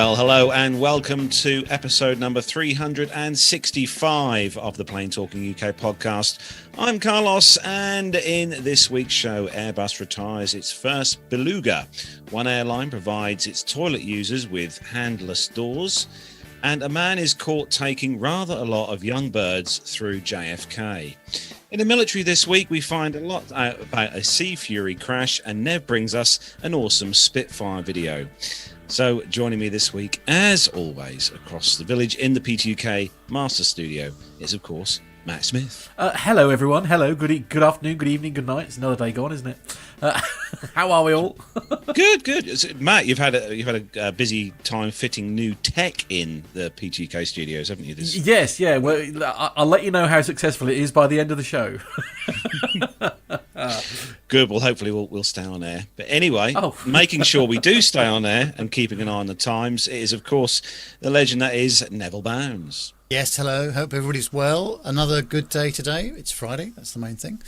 Well, hello and welcome to episode number 365 of the Plane Talking UK podcast. I'm Carlos, and in this week's show, Airbus retires its first Beluga. One airline provides its toilet users with handless doors, and a man is caught taking rather a lot of young birds through JFK. In the military this week, we find a lot out about a Sea Fury crash, and Nev brings us an awesome Spitfire video. So joining me this week, as always, across the village in the PTUK Master Studio is, of course, Matt Smith. Hello, everyone. Hello. Good afternoon, good evening, good night. It's another day gone, isn't it? How are we all? Good. Matt, you've had a busy time fitting new tech in the PTUK studios, haven't you? Yes, yeah. Well, I'll let you know how successful it is by the end of the show. Good. Well, hopefully we'll stay on air. But anyway, making sure we do stay on air and keeping an eye on the times, it is, of course, the legend that is Neville Bounds. Yes, hello. Hope everybody's well. Another good day today. It's Friday. That's the main thing.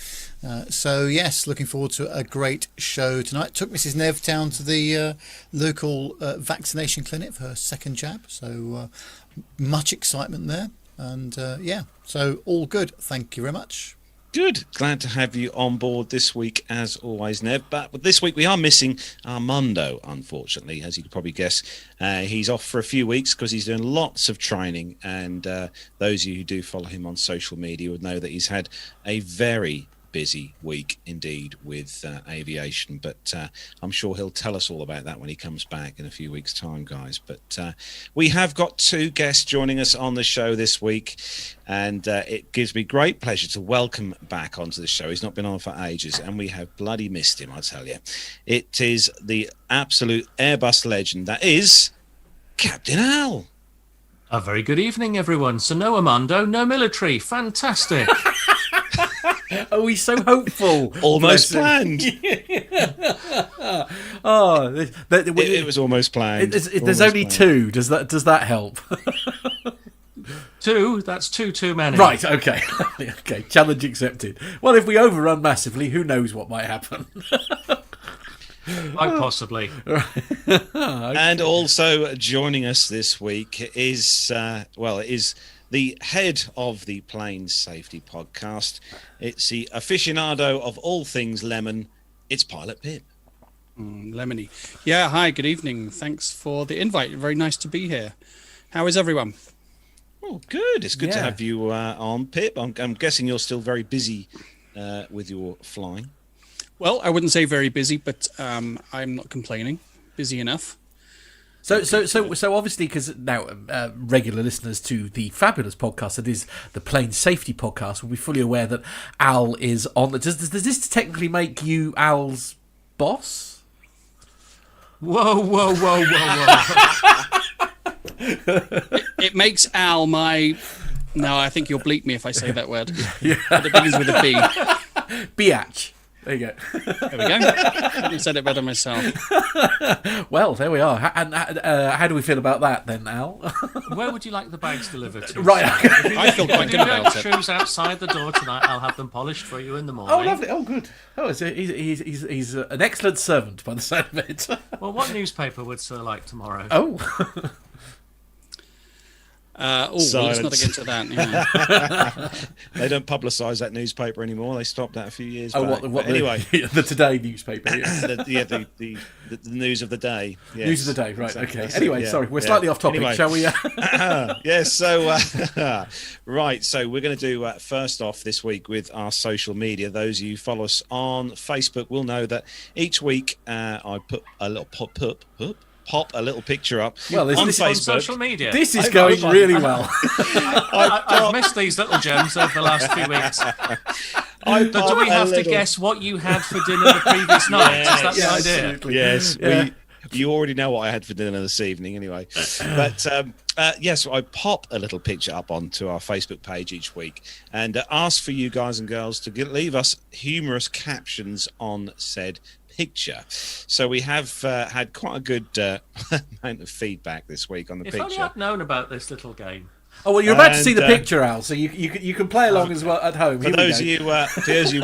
So, yes, looking forward to a great show tonight. Took Mrs. Nev down to the local vaccination clinic for her second jab. So, much excitement there. And, so all good. Thank you very much. Good. Glad to have you on board this week, as always, Nev. But this week we are missing Armando, unfortunately, as you could probably guess. He's off for a few weeks because he's doing lots of training. And those of you who do follow him on social media would know that he's had a very busy week indeed with aviation. But I'm sure he'll tell us all about that when he comes back in a few weeks' time, guys. But we have got two guests joining us on the show this week. And it gives me great pleasure to welcome back onto the show. He's not been on for ages, and we have bloody missed him, I tell you. It is the absolute Airbus legend that is Captain Al. A very good evening, everyone. So no Armando, no military. Fantastic. Oh, he's so hopeful. Almost planned. It was almost planned. There's only two. Does that help? Two? That's too many. Right, okay. Okay, challenge accepted. Well, if we overrun massively, who knows what might happen? Quite possibly. And also joining us this week is, the head of the Plane Safety Podcast. It's the aficionado of all things lemon. It's Pilot Pip. Lemony. Yeah, hi, good evening. Thanks for the invite. Very nice to be here. How is everyone? Oh, good. It's good to have you on, Pip. I'm guessing you're still very busy with your flying. Well, I wouldn't say very busy, but I'm not complaining. Busy enough. So obviously, because now regular listeners to the fabulous podcast that is the Plane Safety Podcast will be fully aware that Al is on. Does this technically make you Al's boss? Whoa. It makes Al my... No, I think you'll bleep me if I say that word. Yeah. But it begins with a B. Biatch. There you go. There we go. I said it better myself. Well, there we are. And how do we feel about that then, Al? Where would you like the bags delivered to? Right. I feel quite good about it. Shoes outside the door tonight. I'll have them polished for you in the morning. Oh, lovely. Oh, good. Oh, he's an excellent servant by the sound of it. Well, what newspaper would Sir like tomorrow? Oh. Let's not get into that. Yeah. They don't publicise that newspaper anymore. They stopped that a few years back. Anyway, the Today newspaper. The news of the day. Yes. News of the day, right? Exactly. Okay. Anyway, sorry, we're slightly off topic. Shall we? Yes. So, right. So we're going to do first off this week with our social media. Those of you who follow us on Facebook will know that each week I put a little pop a little picture up on Facebook. On social media. This is going really well. I've missed these little gems over the last few weeks. Do we have to guess what you had for dinner the previous night? Is that the idea? Absolutely. Yes. Yeah. You already know what I had for dinner this evening anyway. But yes, I pop a little picture up onto our Facebook page each week and ask for you guys and girls to leave us humorous captions on said picture. So we have had quite a good amount of feedback this week on the picture. If only I'd known about this little game. Oh well, you're about to see the picture, Al, so you can play along as well at home. For those of you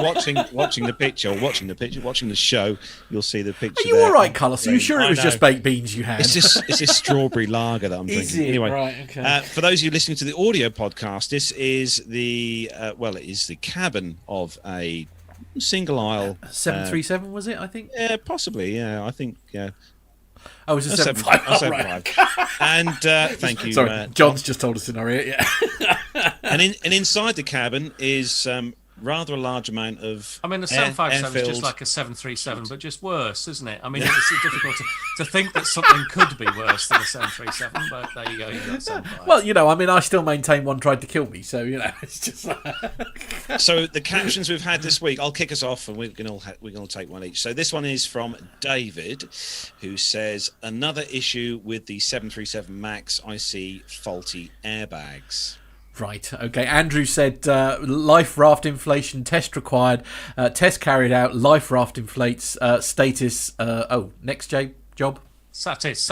watching the show, you'll see the picture. Are you all right, Carlos? Are you sure it was just baked beans you had? It's this strawberry lager that I'm drinking. Is it? Anyway, Right, okay. For those of you listening to the audio podcast, this is the it is the cabin of a single aisle 737 was it? I think. Yeah, possibly. Yeah, I think. Yeah. Oh, it was a 75. Oh, right. And thank you. Sorry, John's just told us in our ear. Yeah. and inside the cabin is rather a large amount of. I mean, the 757 is just like a 737, but just worse, isn't it? I mean, it's difficult to think that something could be worse than a 737, but there you go, you got 75. Well, I mean, I still maintain one tried to kill me, so it's just like. So the captions we've had this week, I'll kick us off, and we're gonna take one each. So this one is from David, who says, "Another issue with the 737 Max. I see faulty airbags." Right, okay. Andrew said, life raft inflation test required, test carried out, life raft inflates, status, next job? Satis.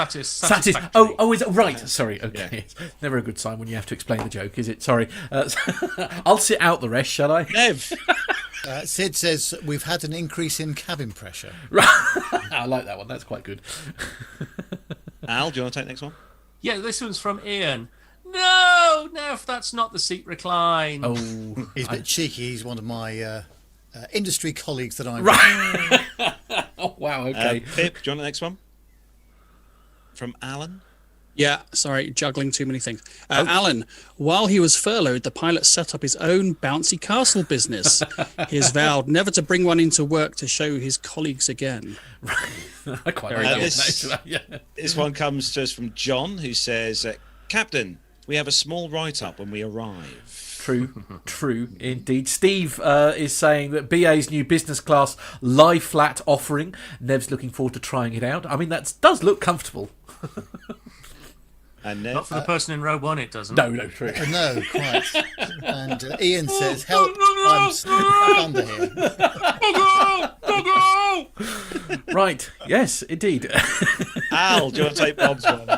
Oh, is it right? Sorry, okay. Yeah. It's never a good sign when you have to explain the joke, is it? Sorry. I'll sit out the rest, shall I? Nev. Sid says, we've had an increase in cabin pressure. Right. I like that one, that's quite good. Al, do you want to take the next one? Yeah, this one's from Ian. No, that's not the seat recline. Oh, he's a bit cheeky. He's one of my industry colleagues that I'm. Right. Oh wow. Okay. Pip, do you want the next one? From Alan. Yeah, sorry, juggling too many things. Alan, while he was furloughed, the pilot set up his own bouncy castle business. He has vowed never to bring one into work to show his colleagues again. I quite like this one comes to us from John, who says, "Captain, we have a small write-up when we arrive." True indeed. Steve is saying that BA's new business class lie flat offering. Nev's looking forward to trying it out. I mean, that does look comfortable. And not for the person in row one, it doesn't. No, true. No, quite. And Ian says, "Help! I'm stuck under here." Right. Yes, indeed. Al, do you want to take Bob's one?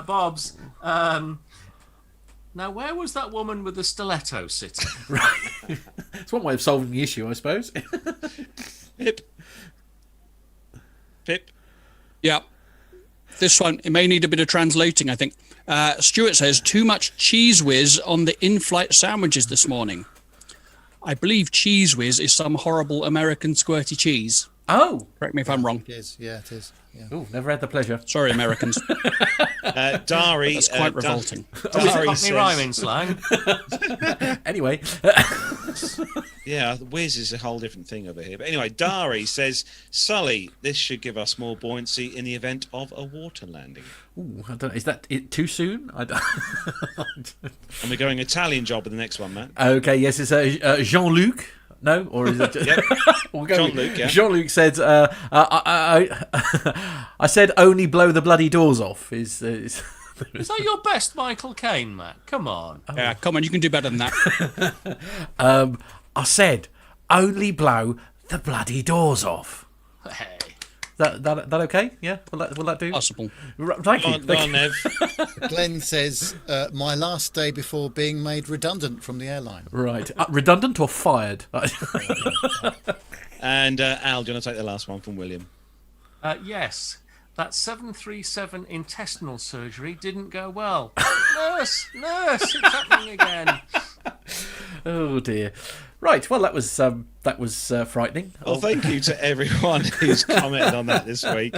Bob's. Now, where was that woman with the stiletto sitting? Right. It's one way of solving the issue, I suppose. Pip. Yeah. This one, it may need a bit of translating, I think. Stuart says, too much cheese whiz on the in-flight sandwiches this morning. I believe cheese whiz is some horrible American squirty cheese. Oh. Correct me if I'm wrong. It is, yeah, it is. Yeah. Oh, never had the pleasure. Sorry, Americans. Dari. That's quite revolting. Dari Cockney rhyming slang. Anyway. Yeah, whiz is a whole different thing over here. But anyway, Dari says, "Sully, this should give us more buoyancy in the event of a water landing." Ooh, I don't know. Is that it too soon? I don't... And we're going Italian job with the next one, Matt. Okay, yes, it's Jean-Luc. No, or is it? Yep. We'll go Jean-Luc. Yeah. Jean-Luc said, "I said only blow the bloody doors off." Is that your best Michael Caine, Matt? Come on. Yeah, come on, you can do better than that. I said only blow the bloody doors off. Hey. That okay? Yeah, will that do? Possible. Thank you. Go on, Nev. Glenn says, "My last day before being made redundant from the airline." Right, redundant or fired? And Al, do you want to take the last one from William? Yes. That 737 intestinal surgery didn't go well. Nurse, it's happening again. Oh dear. Right. Well, that was frightening. Well, thank you to everyone who's commented on that this week.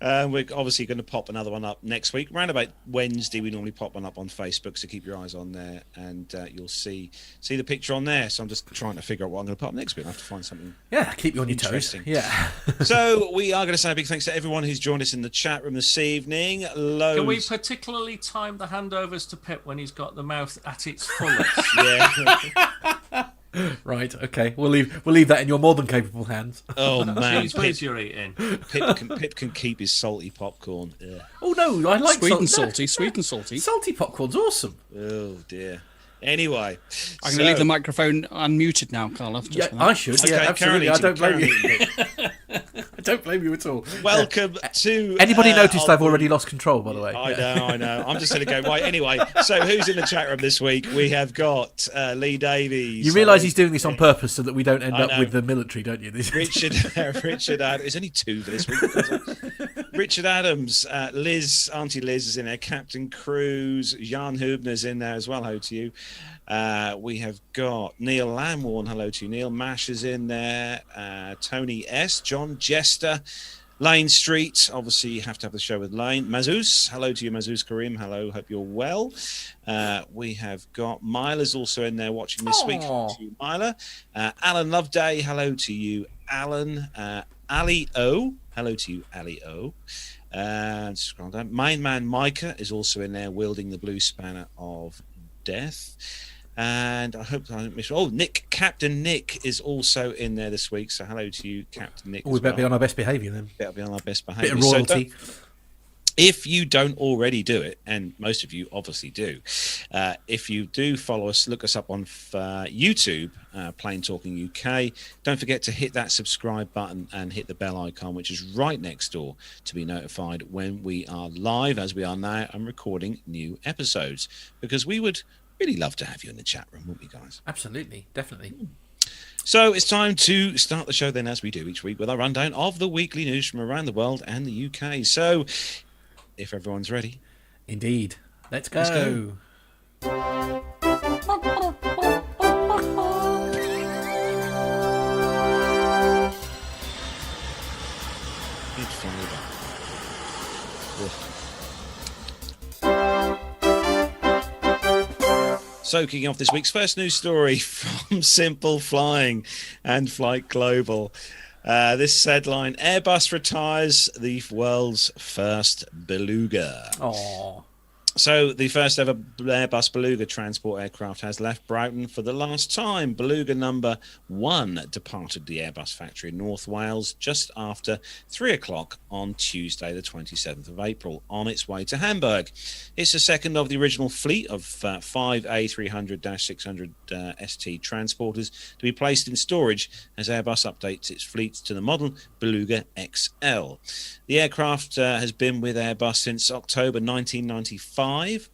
We're obviously going to pop another one up next week. Around about Wednesday, we normally pop one up on Facebook, so keep your eyes on there, and you'll see the picture on there. So I'm just trying to figure out what I'm going to put up next week. I have to find something. Yeah, keep you on your toes. Yeah. So we are going to say a big thanks to everyone who's joined us in the chat room this evening. Loads. Can we particularly time the handovers to Pip when he's got the mouth at its fullest? Yeah. Right. Okay. We'll leave that in your more than capable hands. Oh man, Please, you're eating. Pip can keep his salty popcorn. Ugh. Oh no, I like Sweet and salty. Salty popcorn's awesome. Oh dear. Anyway, I'm going to leave the microphone unmuted now, Carl. Yeah, I should. Okay, Yeah, absolutely. I don't blame you. don't blame you at all. Welcome to... Anybody noticed I've already lost control, by the way? I know. I'm just going to go, right, anyway. So who's in the chat room this week? We have got Lee Davies. You realise he's doing this on purpose so that we don't end up with the military, don't you? Richard Adams. There's only two for this week. Richard Adams, Auntie Liz is in there, Captain Cruz, Jan Hubner's in there as well. Hello to you. We have got Neil Lamworn. Hello to you, Neil. Mash is in there. Tony S. John Jester. Lane Street. Obviously, you have to have the show with Lane. Mazouz. Hello to you, Mazouz Karim. Hello. Hope you're well. We have got Myla's also in there watching this week. Hello to you, Myla. Alan Loveday. Hello to you, Alan. Ali O. Hello to you, Ali O. And scroll down. Main Man Micah is also in there wielding the blue spanner of death. And I hope I don't miss. Oh, Captain Nick is also in there this week. So hello to you, Captain Nick. We better be on our best behaviour then. Better be on our best behaviour. Bit of royalty. So if you don't already do it, and most of you obviously do, if you do follow us, look us up on YouTube, Plain Talking UK. Don't forget to hit that subscribe button and hit the bell icon, which is right next door, to be notified when we are live, as we are now, and recording new episodes. Because we would really love to have you in the chat room, wouldn't we, guys? Absolutely, definitely. So it's time to start the show then, as we do each week, with our rundown of the weekly news from around the world and the UK. So if everyone's ready. Indeed. Let's go. So, kicking off this week's first news story from Simple Flying and Flight Global. This headline: Airbus retires the world's first Beluga. Aww. So the first ever Airbus Beluga transport aircraft has left Broughton for the last time. Beluga number 1 departed the Airbus factory in North Wales just after 3 o'clock on Tuesday, the 27th of April, on its way to Hamburg. It's the second of the original fleet of 5 A300-600 ST transporters to be placed in storage as Airbus updates its fleet to the model Beluga XL. The aircraft has been with Airbus since October 1995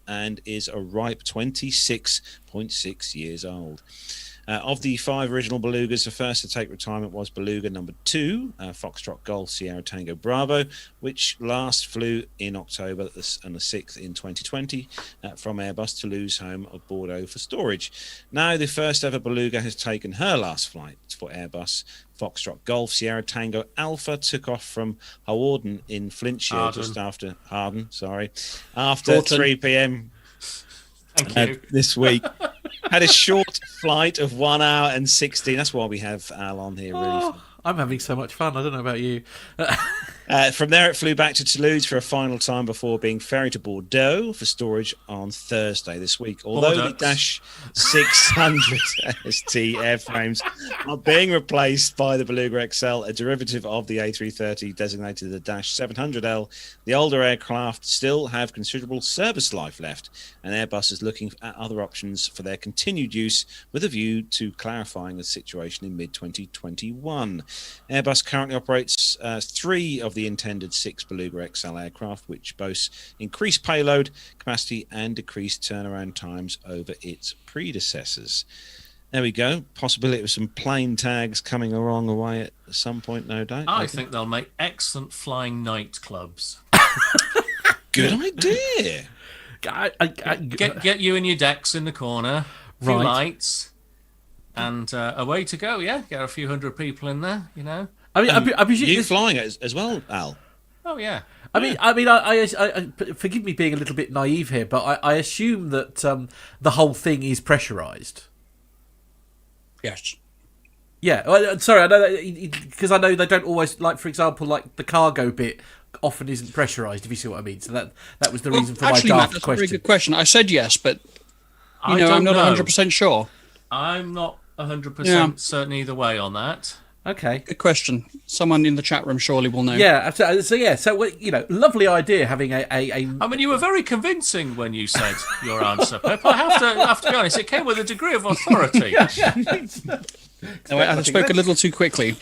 and is a ripe 26.6 years old. Of the 5 original Belugas, the first to take retirement was Beluga number 2, Foxtrot Golf Sierra Tango Bravo, which last flew in October and the 6th in 2020 from Airbus Toulouse home of Bordeaux for storage. Now the first ever Beluga has taken her last flight for Airbus. Foxtrot Golf Sierra Tango Alpha took off from Hawarden in Flintshire just after after 3 p.m. Thank you. This week. Had a short flight of 1 hour and 16. That's why we have Al on here. Really. I'm having so much fun. I don't know about you. From there, it flew back to Toulouse for a final time before being ferried to Bordeaux for storage on Thursday this week. Although the Dash 600 ST airframes are being replaced by the Beluga XL, a derivative of the A330 designated the Dash 700L, the older aircraft still have considerable service life left, and Airbus is looking at other options for their continued use with a view to clarifying the situation in mid-2021. Airbus currently operates 3 of the intended 6 Beluga XL aircraft, which boasts increased payload capacity and decreased turnaround times over its predecessors. There we go. Possibility of some plane tags coming along the way at some point, no doubt. I think they'll make excellent flying nightclubs. Good idea. Get you and your decks in the corner, few lights, and away to go. Yeah, get a few hundred people in there. You know. I presume you flying it as well, Al. Oh yeah. I forgive me being a little bit naive here, but I assume that the whole thing is pressurized. Yes. Yeah. Well, sorry, I know that because I know they don't always, like, for example, like the cargo bit often isn't pressurized. If you see what I mean. So that was the reason for actually, my Matt, daft that's question. a very good question. I said yes, but I'm not 100% sure. I'm not 100% certain either way on that. Okay. Good question. Someone in the chat room surely will know. Yeah. So you know, lovely idea having a. I mean, you were very convincing when you said your answer, Pip. I have to be honest. It came with a degree of authority. No, I spoke a little too quickly.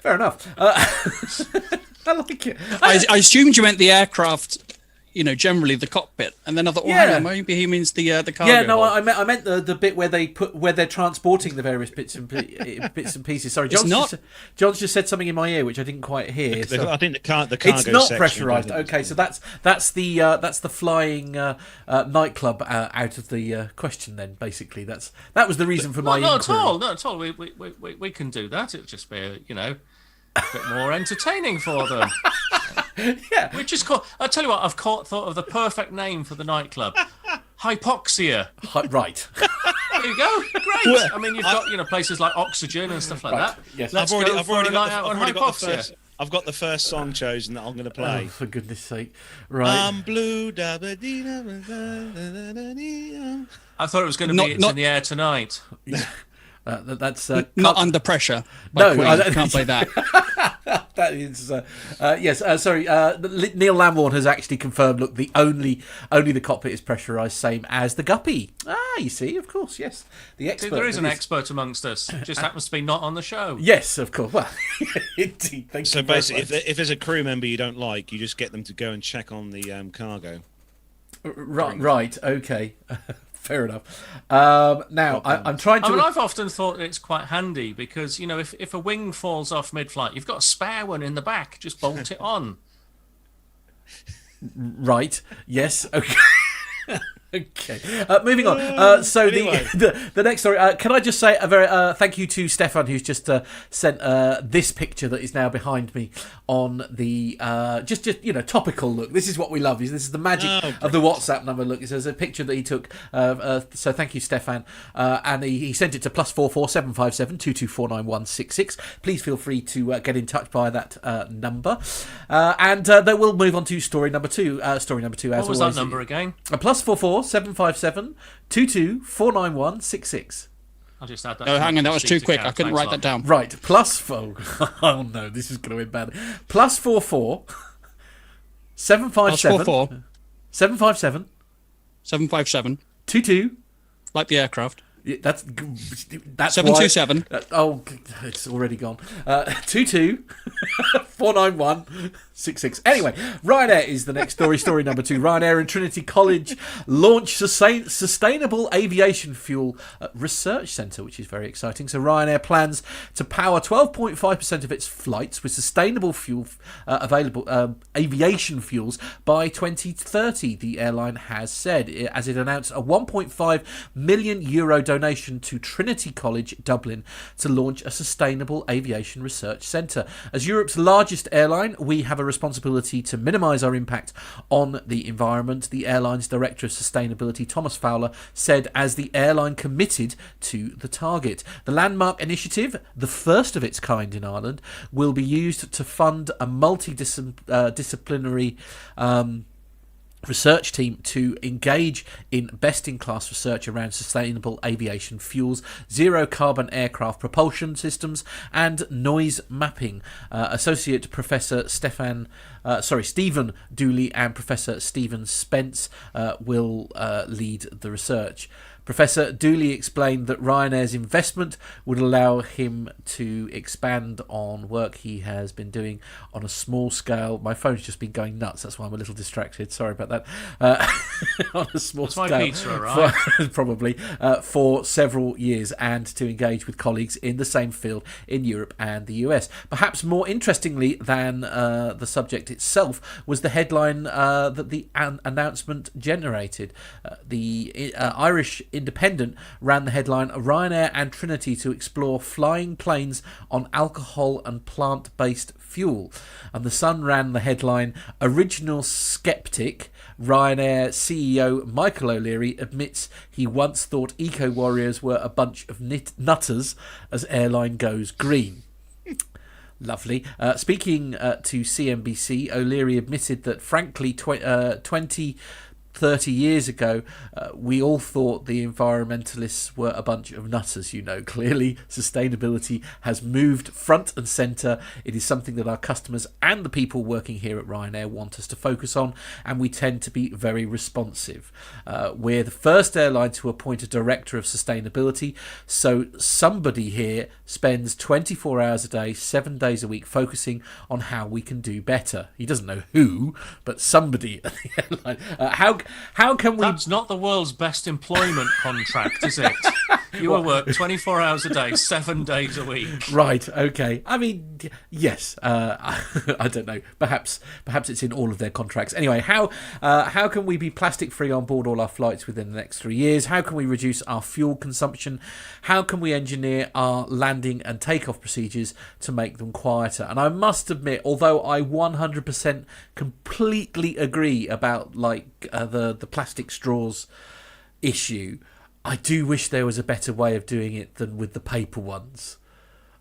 Fair enough. I like it. I assumed you meant the aircraft, generally the cockpit, and then I thought, hang on, maybe he means the cargo. Yeah, no, hold. I meant the bit where they're transporting the various bits and pieces. Sorry, John's just said something in my ear which I didn't quite hear. I think the cargo. It's not section, pressurized. Okay, so that's the flying nightclub out of the question. Then basically, that was the reason for my inquiry. Not at all. We can do that. It'll just be a bit more entertaining for them. Yeah, which is called. I tell you what, I've thought of the perfect name for the nightclub. Hypoxia. Right. There you go. Great. I mean, you've got places like Oxygen and stuff like that. Yes. I've already got the first song chosen that I'm going to play. Oh, for goodness sake! Right. I'm blue. I thought it was going to be "It's in the Air Tonight." That's not Under Pressure. No, I can't play that. That is yes. Sorry, Neil Lambourne has actually confirmed. Look, only the cockpit is pressurised, same as the guppy. You see, of course, yes. The expert. There is an expert amongst us. Just happens to be not on the show. Yes, of course. Well, indeed. Thank you. So basically, if there's a crew member you don't like, you just get them to go and check on the cargo. Right. Okay. Fair enough. Now, I'm trying to... I've often thought it's quite handy because, if a wing falls off mid-flight, you've got a spare one in the back. Just bolt it on. Right. Yes. Okay. Okay. Moving on. So anyway. the next story. Can I just say a very thank you to Stefan, who's just sent this picture that is now behind me on the just topical look. This is what we love. This is the magic of the WhatsApp number. Look, it says a picture that he took. So thank you, Stefan. And he sent it to +44 757 2249166. Please feel free to get in touch via that number. And then we'll move on to story number two. Story number two, as always. What was that number again? +44 757 2249166. I'll just add that. No, hang on, that was too quick. I couldn't write that down. Right, oh no, this is going to end bad. +44 757 +44 757 757 22. Like the aircraft. That's 727. It's already gone. 22 491 66. Anyway, Ryanair is the next story. Story number 2. Ryanair and Trinity College launch sustainable aviation fuel research centre, which is very exciting. So Ryanair plans to power 12.5% of its flights with sustainable fuel available aviation fuels by 2030. The airline has said, as it announced a €1.5 million donation to Trinity College Dublin to launch a sustainable aviation research centre. As Europe's largest airline, we have a responsibility to minimise our impact on the environment, the airline's Director of Sustainability, Thomas Fowler, said as the airline committed to the target. The landmark initiative, the first of its kind in Ireland, will be used to fund a multidisciplinary research team to engage in best-in-class research around sustainable aviation fuels, zero-carbon aircraft propulsion systems, and noise mapping. Associate Professor Stephen Dooley and Professor Stephen Spence will lead the research. Professor Dooley explained that Ryanair's investment would allow him to expand on work he has been doing on a small scale. My phone's just been going nuts, that's why I'm a little distracted. Sorry about that. On a small scale. My pizza, right? Probably for several years, and to engage with colleagues in the same field in Europe and the US. Perhaps more interestingly than the subject itself was the headline that the announcement generated. The Irish Independent ran the headline, Ryanair and Trinity to explore flying planes on alcohol and plant-based fuel. And the Sun ran the headline, Original Skeptic, Ryanair CEO Michael O'Leary admits he once thought eco-warriors were a bunch of nutters as airline goes green. Lovely. Speaking to CNBC, O'Leary admitted that frankly 20 30 years ago, we all thought the environmentalists were a bunch of nutters. Clearly sustainability has moved front and centre. It is something that our customers and the people working here at Ryanair want us to focus on, and we tend to be very responsive. We're the first airline to appoint a director of sustainability, so somebody here spends 24 hours a day, 7 days a week focusing on how we can do better. He doesn't know who, but somebody at the airline. How can we... That's not the world's best employment contract, is it? You will work 24 hours a day, 7 days a week. Right, okay. I mean, yes. I don't know. Perhaps it's in all of their contracts. Anyway, how can we be plastic free on board all our flights within the next 3 years? How can we reduce our fuel consumption? How can we engineer our landing and takeoff procedures to make them quieter? And I must admit, although I 100% completely agree about the plastic straws issue, I do wish there was a better way of doing it than with the paper ones.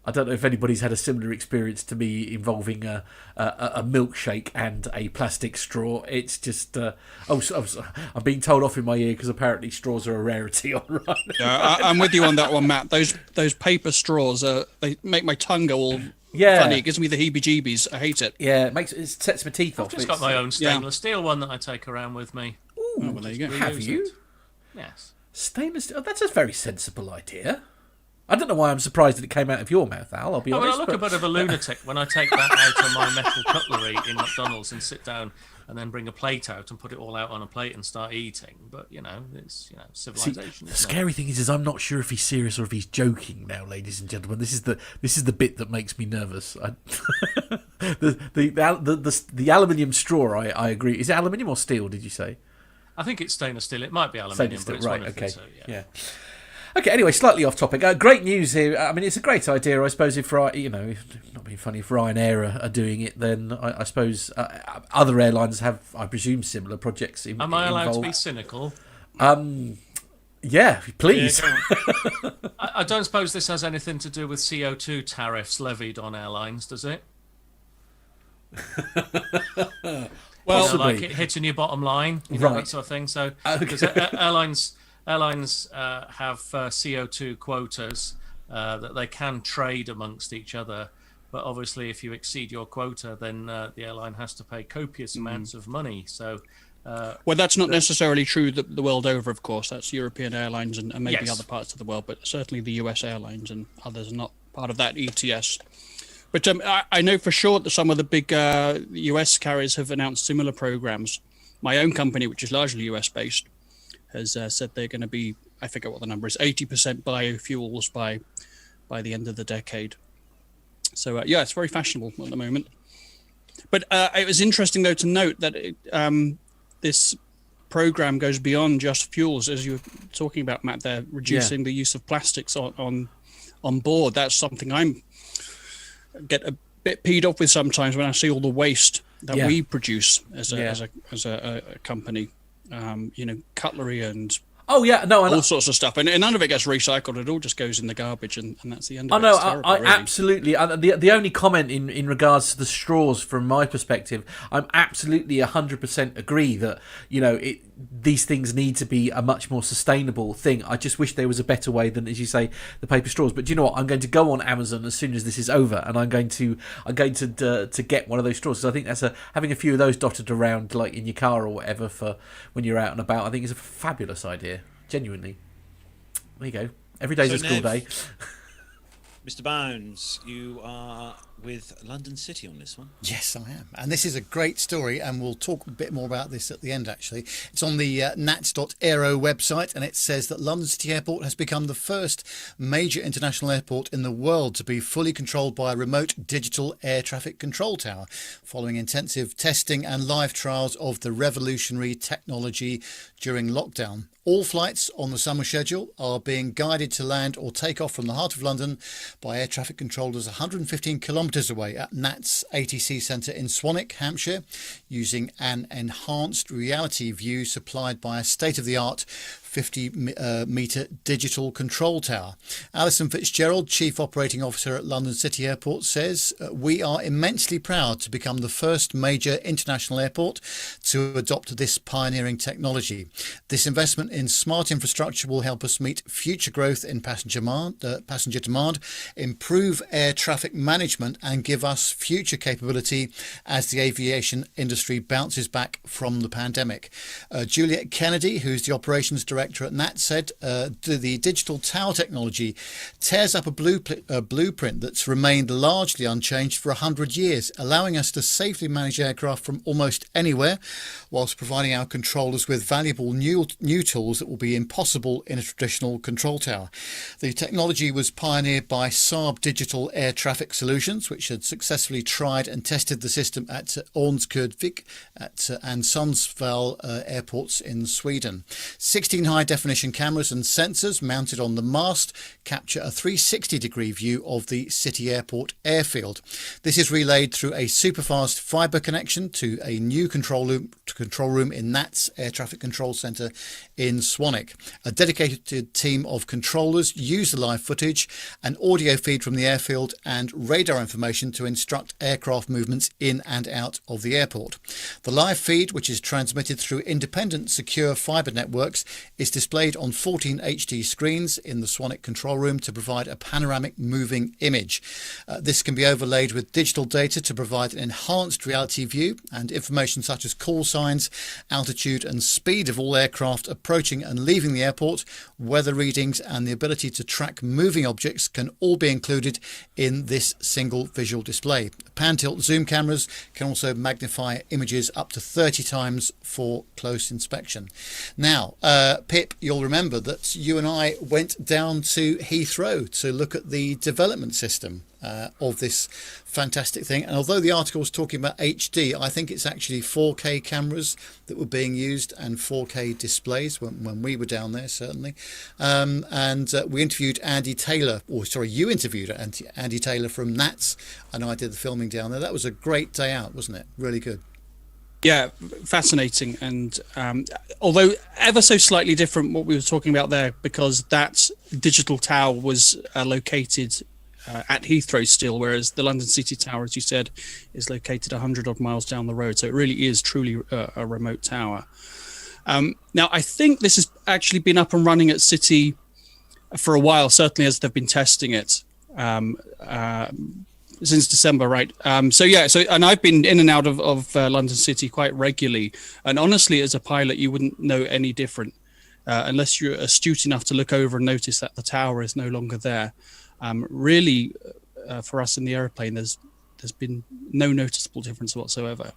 I don't know if anybody's had a similar experience to me involving a milkshake and a plastic straw. It's just... I'm being told off in my ear because apparently straws are a rarity on Ryanair. Yeah, I'm with you on that one, Matt. Those paper straws, they make my tongue go all funny. It gives me the heebie-jeebies. I hate it. Yeah, it sets my teeth off. I've just got my own stainless steel one that I take around with me. Ooh, well, there you go. Have you? Yes. Stainless steel? That's a very sensible idea. I don't know why I'm surprised that it came out of your mouth, Al. I'll be honest. I look a bit of a lunatic when I take that out of my metal cutlery in McDonald's and sit down and then bring a plate out and put it all out on a plate and start eating. But, it's civilization. See, the scary thing is I'm not sure if he's serious or if he's joking now, ladies and gentlemen. This is the bit that makes me nervous. The aluminium straw, I agree. Is it aluminium or steel, did you say? I think it's stainless steel. It might be aluminium, but it's right, one of okay. the two, Yeah. Okay, anyway, slightly off topic. Great news here. I mean, it's a great idea. I suppose if not being funny, if Ryanair are doing it, then I suppose other airlines have, I presume, similar projects. Am I allowed to be cynical? Yeah, please. Yeah, I don't suppose this has anything to do with CO2 tariffs levied on airlines, does it? Well, like it hitting your bottom line, that sort of thing. So, because airlines have CO2 quotas that they can trade amongst each other, but obviously, if you exceed your quota, then the airline has to pay copious amounts of money. So, well, that's not necessarily true the world over, of course. That's European airlines and maybe other parts of the world, but certainly the US airlines and others are not part of that ETS. But I know for sure that some of the big US carriers have announced similar programs. My own company, which is largely US based, has said they're going to be, I forget what the number is, 80% biofuels by the end of the decade. So it's very fashionable at the moment. But it was interesting though to note that this program goes beyond just fuels, as you were talking about, Matt. They're reducing the use of plastics on board. That's something I'm get a bit peed off with sometimes when I see all the waste that we produce as a company. Cutlery and all sorts of stuff, and none of it gets recycled. It all just goes in the garbage, and that's the end of it. I absolutely. The only comment in regards to the straws, from my perspective, I'm absolutely 100% agree that these things need to be a much more sustainable thing. I just wish there was a better way than, as you say, the paper straws. But do you know what? I'm going to go on Amazon as soon as this is over, and I'm going to get one of those straws. So I think that's having a few of those dotted around, like in your car or whatever, for when you're out and about. I think is a fabulous idea. Genuinely. There you go. Every day's a school day. Mr. Bounds, you are with London City on this one. Yes, I am. And this is a great story, and we'll talk a bit more about this at the end, actually. It's on the nats.aero website, and it says that London City Airport has become the first major international airport in the world to be fully controlled by a remote digital air traffic control tower, following intensive testing and live trials of the revolutionary technology during lockdown. All flights on the summer schedule are being guided to land or take off from the heart of London by air traffic controllers 115 kilometres kilometres away at Nats ATC Centre in Swanwick, Hampshire, using an enhanced reality view supplied by a state-of-the-art 50-metre digital control tower. Alison Fitzgerald, Chief Operating Officer at London City Airport, says, "We are immensely proud to become the first major international airport to adopt this pioneering technology. This investment in smart infrastructure will help us meet future growth in passenger demand, improve air traffic management, and give us future capability as the aviation industry bounces back from the pandemic." Juliet Kennedy, who's the Operations Director at NAT, said the digital tower technology tears up a blueprint that's remained largely unchanged for 100 years, allowing us to safely manage aircraft from almost anywhere, whilst providing our controllers with valuable new tools that will be impossible in a traditional control tower. The technology was pioneered by Saab Digital Air Traffic Solutions, which had successfully tried and tested the system at Örnsköldsvik and Sundsvall airports in Sweden. 16 high-definition cameras and sensors mounted on the mast capture a 360-degree view of the city airport airfield. This is relayed through a superfast fibre connection to a new control room in NAT's Air Traffic Control Centre in Swanwick. A dedicated team of controllers use the live footage and audio feed from the airfield and radar information to instruct aircraft movements in and out of the airport. The live feed, which is transmitted through independent secure fibre networks, is displayed on 14 HD screens in the Swanwick control room to provide a panoramic moving image. This can be overlaid with digital data to provide an enhanced reality view, and information such as call signs, altitude and speed of all aircraft approaching and leaving the airport, weather readings and the ability to track moving objects can all be included in this single visual display. Pan-tilt zoom cameras can also magnify images up to 30 times for close inspection. Now, Pip, you'll remember that you and I went down to Heathrow to look at the development system of this fantastic thing. And although the article was talking about HD, I think it's actually 4K cameras that were being used and 4K displays when we were down there, certainly. And we interviewed Andy Taylor, you interviewed Andy Taylor from NATS, and I did the filming down there. That was a great day out, wasn't it? Really good. Yeah, fascinating. And although ever so slightly different what we were talking about there, because that digital tower was located at Heathrow still, whereas the London City Tower, as you said, is located 100 odd miles down the road. So it really is truly a remote tower. Now, I think this has actually been up and running at City for a while, certainly as they've been testing it since December, right? And I've been in and out of London City quite regularly. And honestly, as a pilot, you wouldn't know any different unless you're astute enough to look over and notice that the tower is no longer there. Really, for us in the airplane, there's been no noticeable difference whatsoever.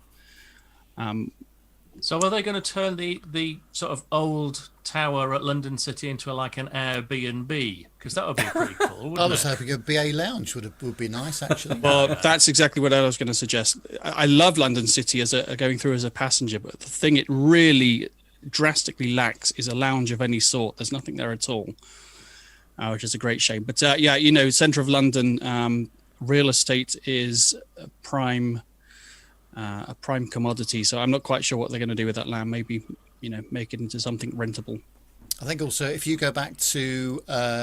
So are they going to turn the sort of old tower at London City into like an Airbnb? Because that would be pretty cool, wouldn't I was hoping a BA lounge would be nice, actually. Well, that's exactly what I was going to suggest. I love London City as going through as a passenger, but the thing it really drastically lacks is a lounge of any sort. There's nothing there at all. Which is a great shame. But centre of London, real estate is a prime commodity. So I'm not quite sure what they're going to do with that land. Maybe, make it into something rentable. I think also if you go back to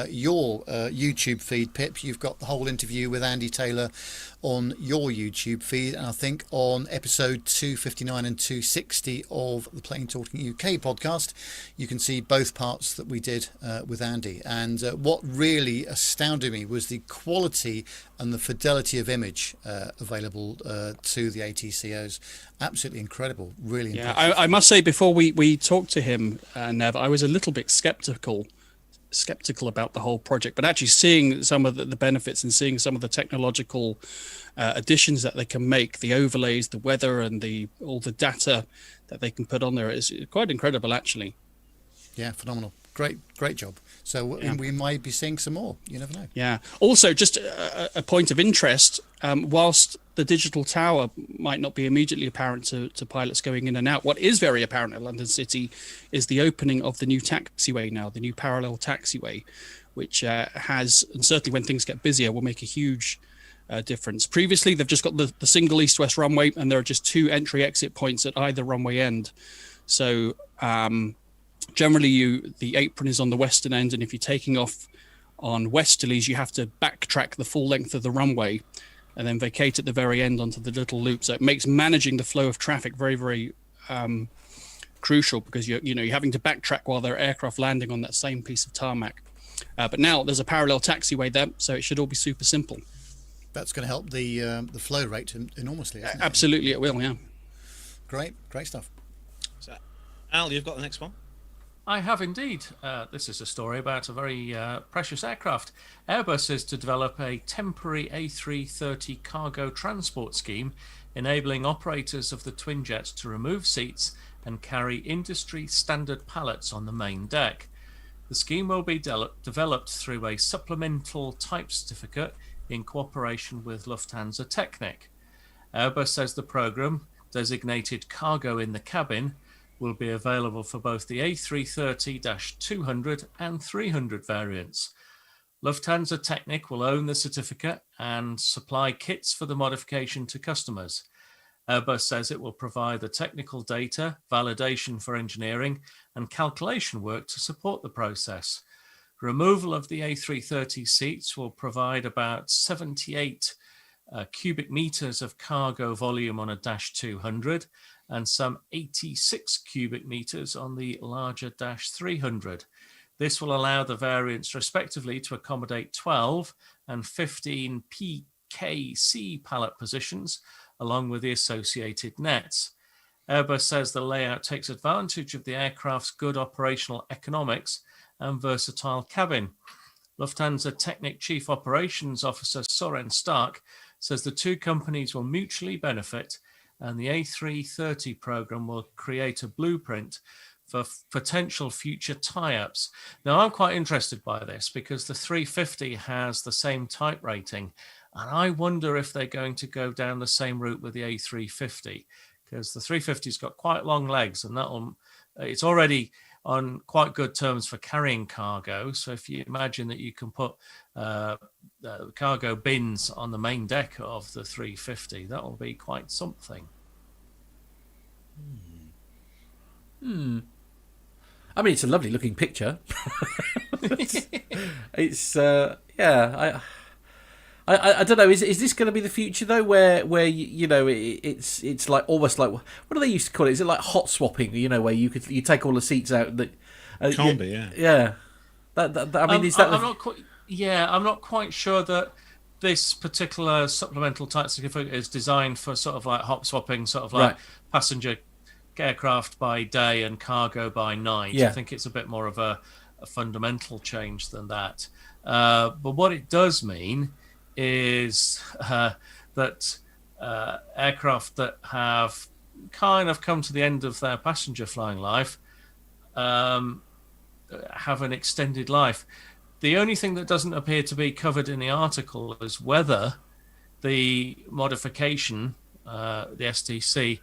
your YouTube feed, Pip, you've got the whole interview with Andy Taylor on your YouTube feed, and I think on episode 259 and 260 of the Plane Talking UK podcast, you can see both parts that we did with Andy. And what really astounded me was the quality and the fidelity of image available to the ATCOs. Absolutely incredible, really impressive. Yeah, I must say, before we talked to him, Nev, I was a little bit skeptical about the whole project, but actually seeing some of the benefits and seeing some of the technological additions that they can make, the overlays, the weather, and all the data that they can put on there is quite incredible, actually. Yeah, phenomenal. Great job. So we might be seeing some more. You never know. Yeah. Also, just a point of interest, whilst the digital tower might not be immediately apparent to pilots going in and out, what is very apparent at London City is the opening of the new taxiway now, the new parallel taxiway, which has, and certainly when things get busier, will make a huge difference. Previously, they've just got the single east-west runway, and there are just 2 entry-exit points at either runway end. So generally, the apron is on the western end, and if you're taking off on westerlies, you have to backtrack the full length of the runway and then vacate at the very end onto the little loop. So it makes managing the flow of traffic very, very crucial, because you're having to backtrack while there are aircraft landing on that same piece of tarmac. But now there's a parallel taxiway there, so it should all be super simple. That's going to help the flow rate enormously. Isn't it? Absolutely, it will. Yeah. Great stuff. So, Al, you've got the next one. I have indeed. This is a story about a very precious aircraft. Airbus is to develop a temporary A330 cargo transport scheme, enabling operators of the twin jets to remove seats and carry industry standard pallets on the main deck. The scheme will be developed through a supplemental type certificate in cooperation with Lufthansa Technik. Airbus says the program, designated Cargo in the Cabin, will be available for both the A330-200 and 300 variants. Lufthansa Technik will own the certificate and supply kits for the modification to customers. Airbus says it will provide the technical data, validation for engineering, and calculation work to support the process. Removal of the A330 seats will provide about 78 cubic meters of cargo volume on a -200 and some 86 cubic meters on the larger -300. This will allow the variants respectively to accommodate 12 and 15 PKC pallet positions, along with the associated nets. Airbus says the layout takes advantage of the aircraft's good operational economics and versatile cabin. Lufthansa Technik Chief Operations Officer Soren Stark says the two companies will mutually benefit, and the A330 program will create a blueprint for potential future tie-ups. Now, I'm quite interested by this because the 350 has the same type rating, and I wonder if they're going to go down the same route with the A350, because the 350's got quite long legs, and it's already on quite good terms for carrying cargo. So if you imagine that you can put cargo bins on the main deck of the 350, that will be quite something. I mean, it's a lovely looking picture. it's I don't know. Is this going to be the future though, where it's like almost like, what do they used to call it? Is it like hot swapping? Where you take all the seats out. That Can't be, yeah. Yeah. That I mean, is that? I'm not quite sure that this particular supplemental type certificate is designed for sort of like hot swapping, sort of like passenger aircraft by day and cargo by night. Yeah. I think it's a bit more of a fundamental change than that. But what it does mean is that aircraft that have kind of come to the end of their passenger flying life have an extended life. The only thing that doesn't appear to be covered in the article is whether the modification, the STC,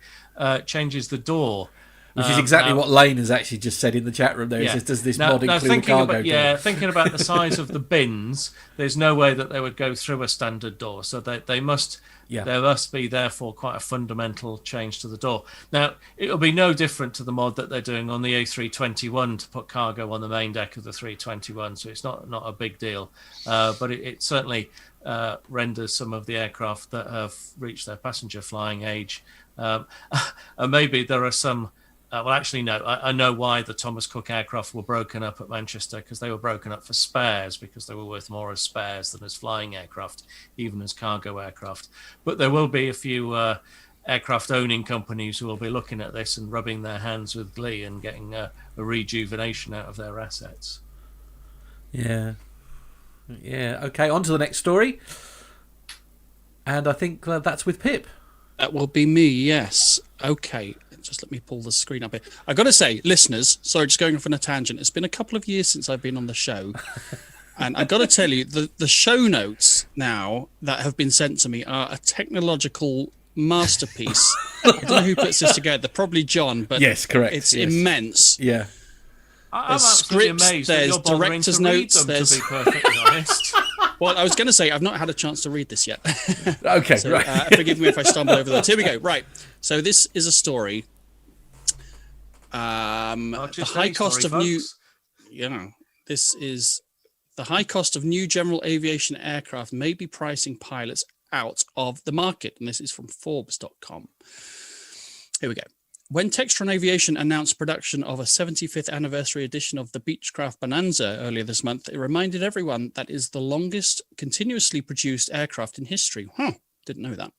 changes the door. Which is exactly what Lane has actually just said in the chat room there. He says, does this mod include cargo door? Thinking about the size of the bins, there's no way that they would go through a standard door. So there must be therefore quite a fundamental change to the door. Now, it'll be no different to the mod that they're doing on the A321 to put cargo on the main deck of the 321. So it's not a big deal. But it certainly renders some of the aircraft that have reached their passenger flying age. And maybe there are some... well, actually, no. I know why the Thomas Cook aircraft were broken up at Manchester, because they were broken up for spares, because they were worth more as spares than as flying aircraft, even as cargo aircraft. But there will be a few aircraft-owning companies who will be looking at this and rubbing their hands with glee and getting a rejuvenation out of their assets. Yeah. Yeah, okay, on to the next story. And I think that's with Pip. That will be me, yes. Okay, just let me pull the screen up here. I've got to say, listeners, sorry, just going off on a tangent. It's been a couple of years since I've been on the show. And I've got to tell you, the show notes now that have been sent to me are a technological masterpiece. I don't know who puts this together. Probably John, but yes, correct. It's immense. Yeah. I'm There's absolutely scripts, amazed there's that you're bothering director's to read notes, them, there's... to be perfectly honest. Well, I was going to say I've not had a chance to read this yet. Okay, so, right. forgive me if I stumble over that. Here we go. Right. So this is a story. The high cost of new. This is the high cost of new general aviation aircraft may be pricing pilots out of the market, and this is from Forbes.com. Here we go. When Textron Aviation announced production of a 75th anniversary edition of the Beechcraft Bonanza earlier this month, it reminded everyone that is the longest continuously produced aircraft in history. Didn't know that.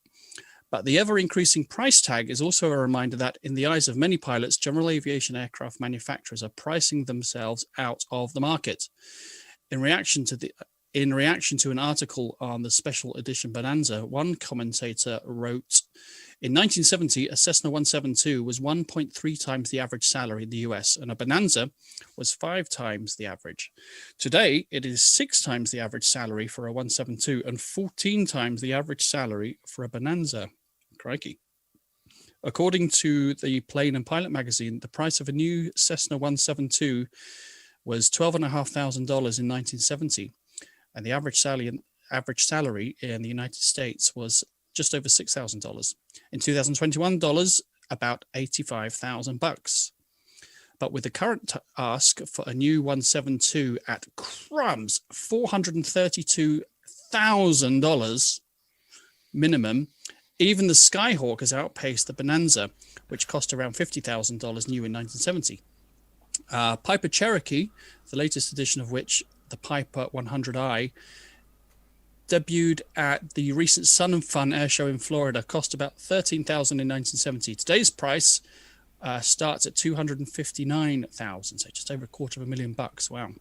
But the ever-increasing price tag is also a reminder that, in the eyes of many pilots, general aviation aircraft manufacturers are pricing themselves out of the market. In reaction to an article on the special edition Bonanza, one commentator wrote, in 1970, a Cessna 172 was 1.3 times the average salary in the US, and a Bonanza was 5 times the average. Today, it is 6 times the average salary for a 172 and 14 times the average salary for a Bonanza. Crikey. According to the Plane and Pilot magazine, the price of a new Cessna 172 was $12,500 in 1970, and the average salary in the United States was just over $6,000. In 2021 dollars, about $85,000. But with the current ask for a new 172 at crumbs $432,000 minimum, even the Skyhawk has outpaced the Bonanza, which cost around $50,000 new in 1970. Piper Cherokee, the latest edition of which, the Piper 100i, debuted at the recent Sun and Fun Air Show in Florida, cost about $13,000 in 1970. Today's price starts at $259,000, so just over $250,000. Wow.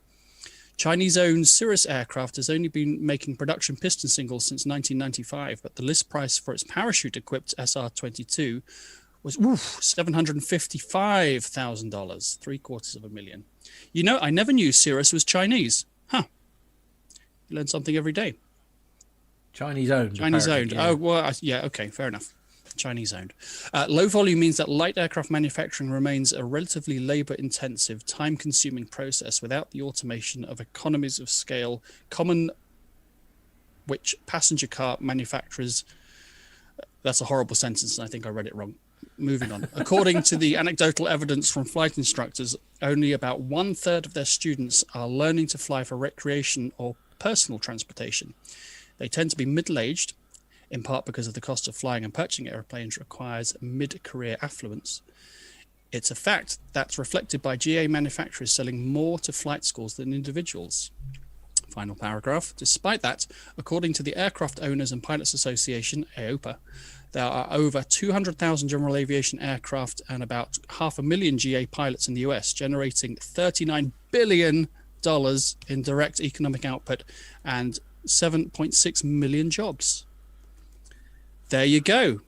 Chinese-owned Cirrus aircraft has only been making production piston singles since 1995, but the list price for its parachute-equipped SR-22 was $755,000, $750,000. You know, I never knew Cirrus was Chinese. You learn something every day. Chinese-owned. Chinese-owned. Yeah. Oh, well, yeah, okay, fair enough. Chinese-owned. Low volume means that light aircraft manufacturing remains a relatively labor-intensive, time-consuming process without the automation of economies of scale, common which passenger car manufacturers... That's a horrible sentence, and I think I read it wrong. Moving on. According to the anecdotal evidence from flight instructors, only about 1/3 of their students are learning to fly for recreation or personal transportation. They tend to be middle-aged, in part because of the cost of flying and purchasing airplanes requires mid-career affluence. It's a fact that's reflected by GA manufacturers selling more to flight schools than individuals. Final paragraph. Despite that, according to the Aircraft Owners and Pilots Association, AOPA, there are over 200,000 general aviation aircraft and about 500,000 GA pilots in the US, generating $39 billion in direct economic output and 7.6 million jobs. There you go.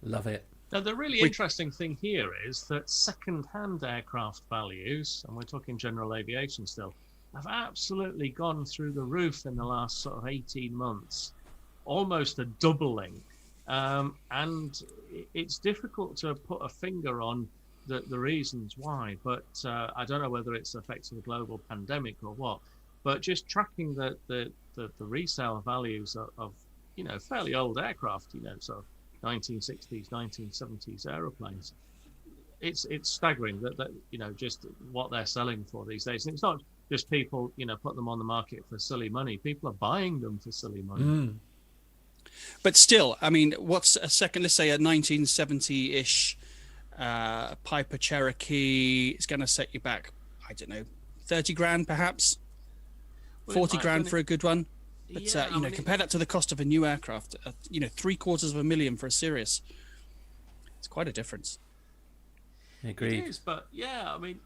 Love it. Now, the really interesting thing here is that second-hand aircraft values, and we're talking general aviation still, have absolutely gone through the roof in the last sort of 18 months, almost a doubling. And it's difficult to put a finger on the reasons why, but I don't know whether it's effects of the global pandemic or what, but just tracking the resale values of fairly old aircraft, sort of 1960s, 1970s aeroplanes. It's staggering that just what they're selling for these days. And it's not just people put them on the market for silly money. People are buying them for silly money. But still, I mean, what's a second? Let's say a 1970-ish Piper Cherokee is going to set you back, I don't know, 30 grand perhaps, 40 grand for a good one. But compare that to the cost of a new aircraft. $750,000 for a Cirrus. It's quite a difference. Agreed. It is, but yeah, I mean,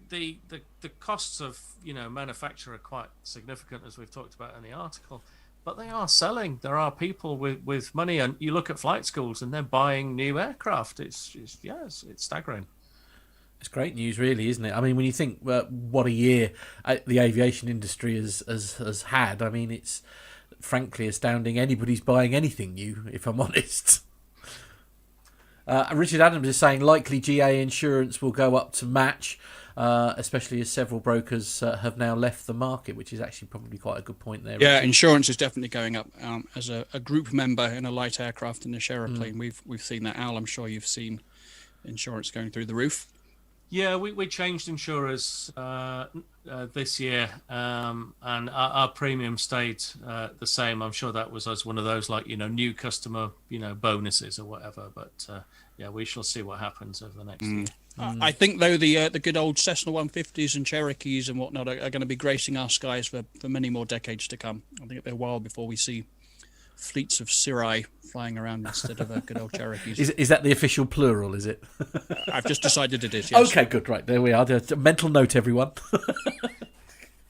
the costs of manufacture are quite significant, as we've talked about in the article. But they are selling. There are people with money, and you look at flight schools, and they're buying new aircraft. It's staggering. It's great news, really, isn't it? I mean, when you think what a year the aviation industry has had, I mean, it's frankly astounding anybody's buying anything new, if I'm honest. Richard Adams is saying likely GA insurance will go up to match, especially as several brokers have now left the market, which is actually probably quite a good point there. Yeah, Richard. insurance is definitely going up. As a group member in a light aircraft in a share plane, we've seen that. Al, I'm sure you've seen insurance going through the roof. Yeah, we changed insurers this year, and our premium stayed the same. I'm sure that was as one of those new customer bonuses or whatever. But yeah, we shall see what happens over the next year. I think though the good old Cessna 150s and Cherokees and whatnot are going to be gracing our skies for many more decades to come. I think it'll be a while before we see fleets of Sirai flying around instead of good old Cherokees. Is that the official plural, is it? I've just decided it is, yes. Okay, good, right, there we are. Mental note, everyone.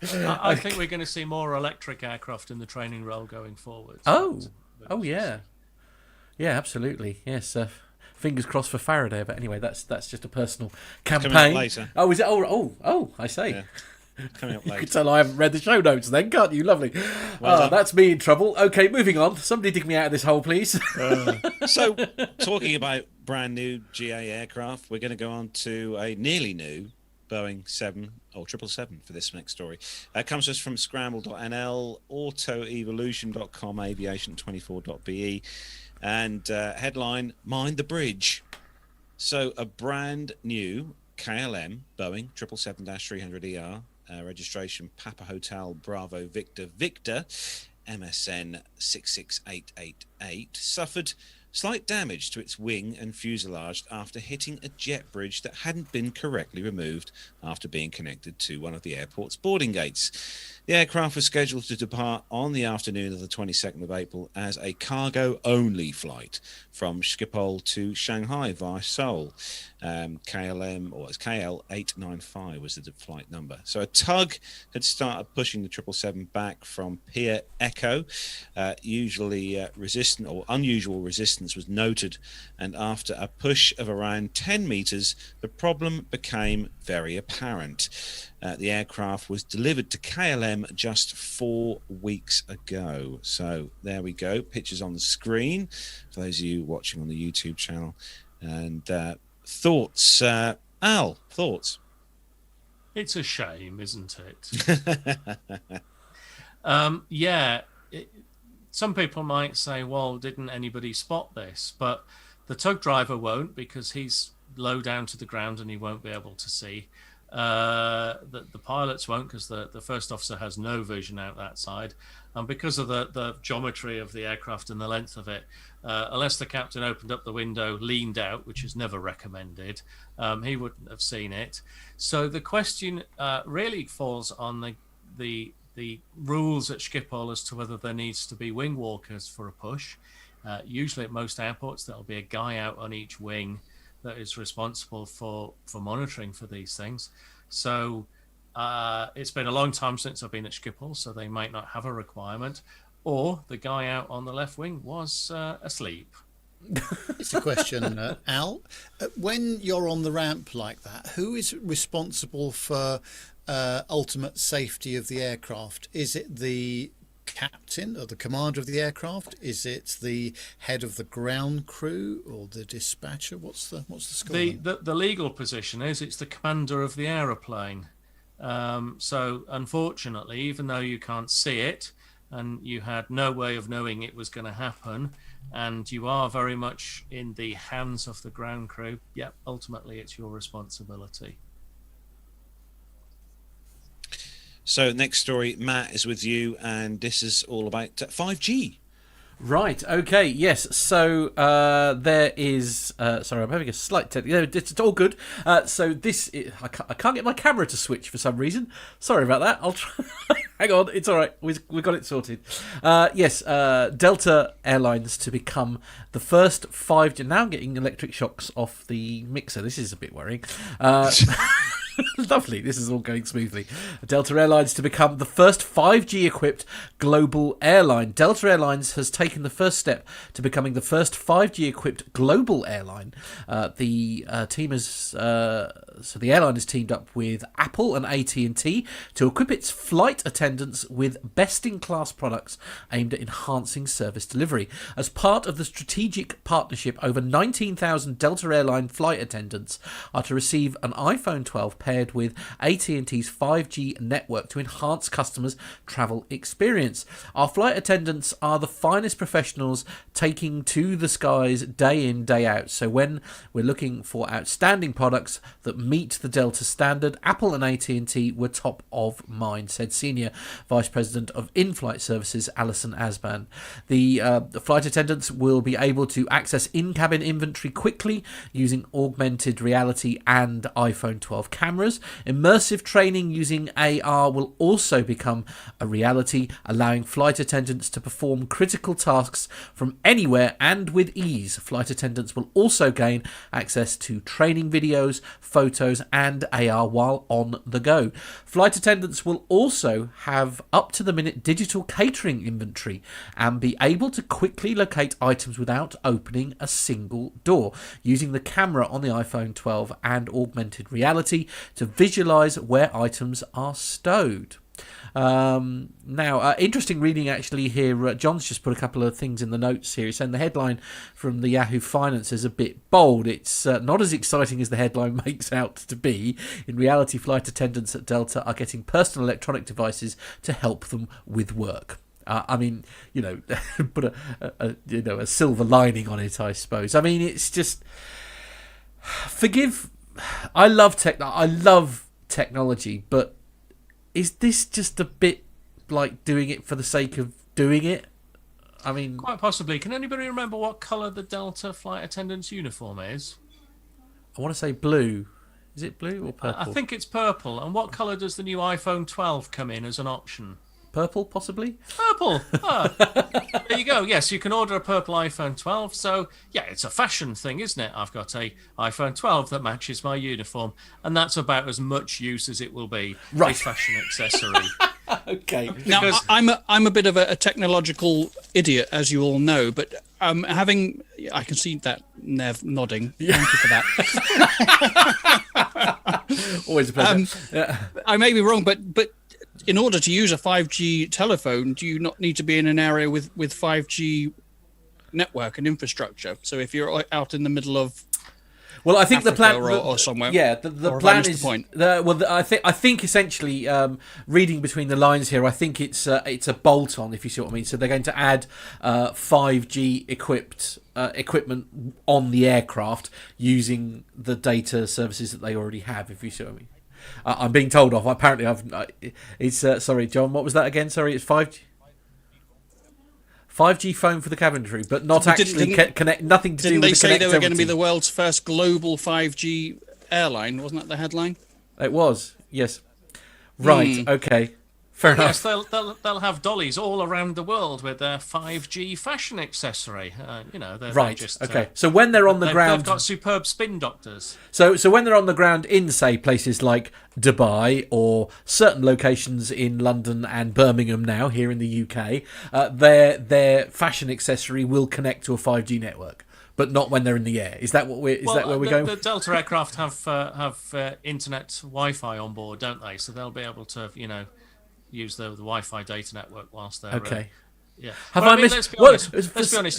I think we're going to see more electric aircraft in the training role going forward. Oh yeah. Yeah, absolutely, yes. Fingers crossed for Faraday, but anyway, that's just a personal campaign. Coming up later. Oh, is it? Oh, I say. Yeah. Coming up You later. can tell I haven't read the show notes then, can't you? Lovely. Well done. That's me in trouble. Okay, moving on. Somebody dig me out of this hole, please. So, talking about brand new GA aircraft, we're going to go on to a nearly new Boeing 777 for this next story. It comes to us from scramble.nl, autoevolution.com, aviation24.be, and headline, Mind the Bridge. So, a brand new KLM Boeing 777-300ER, registration Papa Hotel Bravo Victor MSN 66888, suffered slight damage to its wing and fuselage after hitting a jet bridge that hadn't been correctly removed after being connected to one of the airport's boarding gates. The aircraft was scheduled to depart on the afternoon of the 22nd of April as a cargo-only flight from Schiphol to Shanghai via Seoul. KLM, or KL895 was the flight number. So a tug had started pushing the 777 back from Pier Echo. Usually resistant or unusual resistance was noted, and after a push of around 10 meters, the problem became very apparent. The aircraft was delivered to KLM just 4 weeks ago. So there we go. Pictures on the screen for those of you watching on the YouTube channel. And thoughts, Al, thoughts? It's a shame, isn't it? Some people might say, well, didn't anybody spot this? But the tug driver won't, because he's low down to the ground and he won't be able to see. The pilots won't, because the first officer has no vision out that side, and because of the geometry of the aircraft and the length of it, unless the captain opened up the window, leaned out, which is never recommended, he wouldn't have seen it. So the question really falls on the rules at Schiphol as to whether there needs to be wing walkers for a push. Usually at most airports there'll be a guy out on each wing that is responsible for monitoring for these things. So it's been a long time since I've been at Schiphol, so they might not have a requirement, or the guy out on the left wing was asleep. It's a question, Al. When you're on the ramp like that, who is responsible for ultimate safety of the aircraft? Is it the captain or the commander of the aircraft? Is it the head of the ground crew or the dispatcher? What's the score? The legal position is it's the commander of the aeroplane. So unfortunately, even though you can't see it and you had no way of knowing it was going to happen, and you are very much in the hands of the ground crew, ultimately it's your responsibility. So next story, Matt, is with you, and this is all about 5G. Right, okay, yes. So there is... sorry, I'm having a slight... it's all good. So this... I can't get my camera to switch for some reason. Sorry about that. I'll try... Hang on, it's all right. We've got it sorted. Yes, Delta Airlines to become the first 5G... Now I'm getting electric shocks off the mixer. This is a bit worrying. Lovely. This is all going smoothly. Delta Airlines to become the first 5G-equipped global airline. Delta Airlines has taken the first step to becoming the first 5G-equipped global airline. The airline has teamed up with Apple and AT&T to equip its flight attendants with best-in-class products aimed at enhancing service delivery. As part of the strategic partnership, over 19,000 Delta Airline flight attendants are to receive an iPhone 12 paired with AT&T's 5G network to enhance customers' travel experience. Our flight attendants are the finest professionals taking to the skies day in, day out. So when we're looking for outstanding products that meet the Delta standard, Apple and AT&T were top of mind, said Senior Vice President of In-Flight Services, Alison Asban. The flight attendants will be able to access in-cabin inventory quickly using augmented reality and iPhone 12 cameras. Immersive training using AR will also become a reality, allowing flight attendants to perform critical tasks from anywhere and with ease. Flight attendants will also gain access to training videos, photos and AR while on the go. Flight attendants will also have up-to-the-minute digital catering inventory and be able to quickly locate items without opening a single door, using the camera on the iPhone 12 and augmented reality to visualize where items are stowed. Now, interesting reading actually here. John's just put a couple of things in the notes here. He's saying the headline from the Yahoo Finance is a bit bold. It's not as exciting as the headline makes out to be. In reality, flight attendants at Delta are getting personal electronic devices to help them with work. I mean, put a silver lining on it, I suppose. I mean, it's just I love technology, but is this just a bit like doing it for the sake of doing it? I mean, quite possibly. Can anybody remember what colour the Delta flight attendant's uniform is? I want to say blue. Is it blue or purple? I think it's purple. And what colour does the new iPhone 12 come in as an option? Purple, possibly? Purple. There you go. Yes, you can order a purple iPhone 12. So, yeah, it's a fashion thing, isn't it? I've got a iPhone 12 that matches my uniform, and that's about as much use as it will be. Right. A fashion accessory. Okay. Now, I'm a bit of a technological idiot, as you all know, but I can see that Nev nodding. Thank you for that. Always a pleasure. I may be wrong, but in order to use a 5G telephone, do you not need to be in an area with 5G network and infrastructure? So if you're out in the middle of I think Africa the plan or somewhere. Yeah, the plan is. I think essentially, reading between the lines here, I think it's a bolt-on, if you see what I mean. So they're going to add 5G equipped equipment on the aircraft using the data services that they already have, if you see what I mean. I'm being told off. Apparently, it's sorry, John. What was that again? Sorry, it's 5G. 5G phone for the cabin crew, but not actually connect. Nothing to do with the connectivity. Didn't they say they were going to be the world's first global 5G airline? Wasn't that the headline? It was. Yes. Right. Okay. Fair enough. Yes, they'll have dollies all around the world with their 5G fashion accessory. They're right. Just, okay. So when they're on the ground, they've got superb spin doctors. So when they're on the ground in, say, places like Dubai or certain locations in London and Birmingham now here in the UK, their fashion accessory will connect to a 5G network. But not when they're in the air. Is that what we're going? The Delta aircraft have internet Wi-Fi on board, don't they? So they'll be able to, use the Wi-Fi data network whilst they're okay. Yeah. Let's be honest.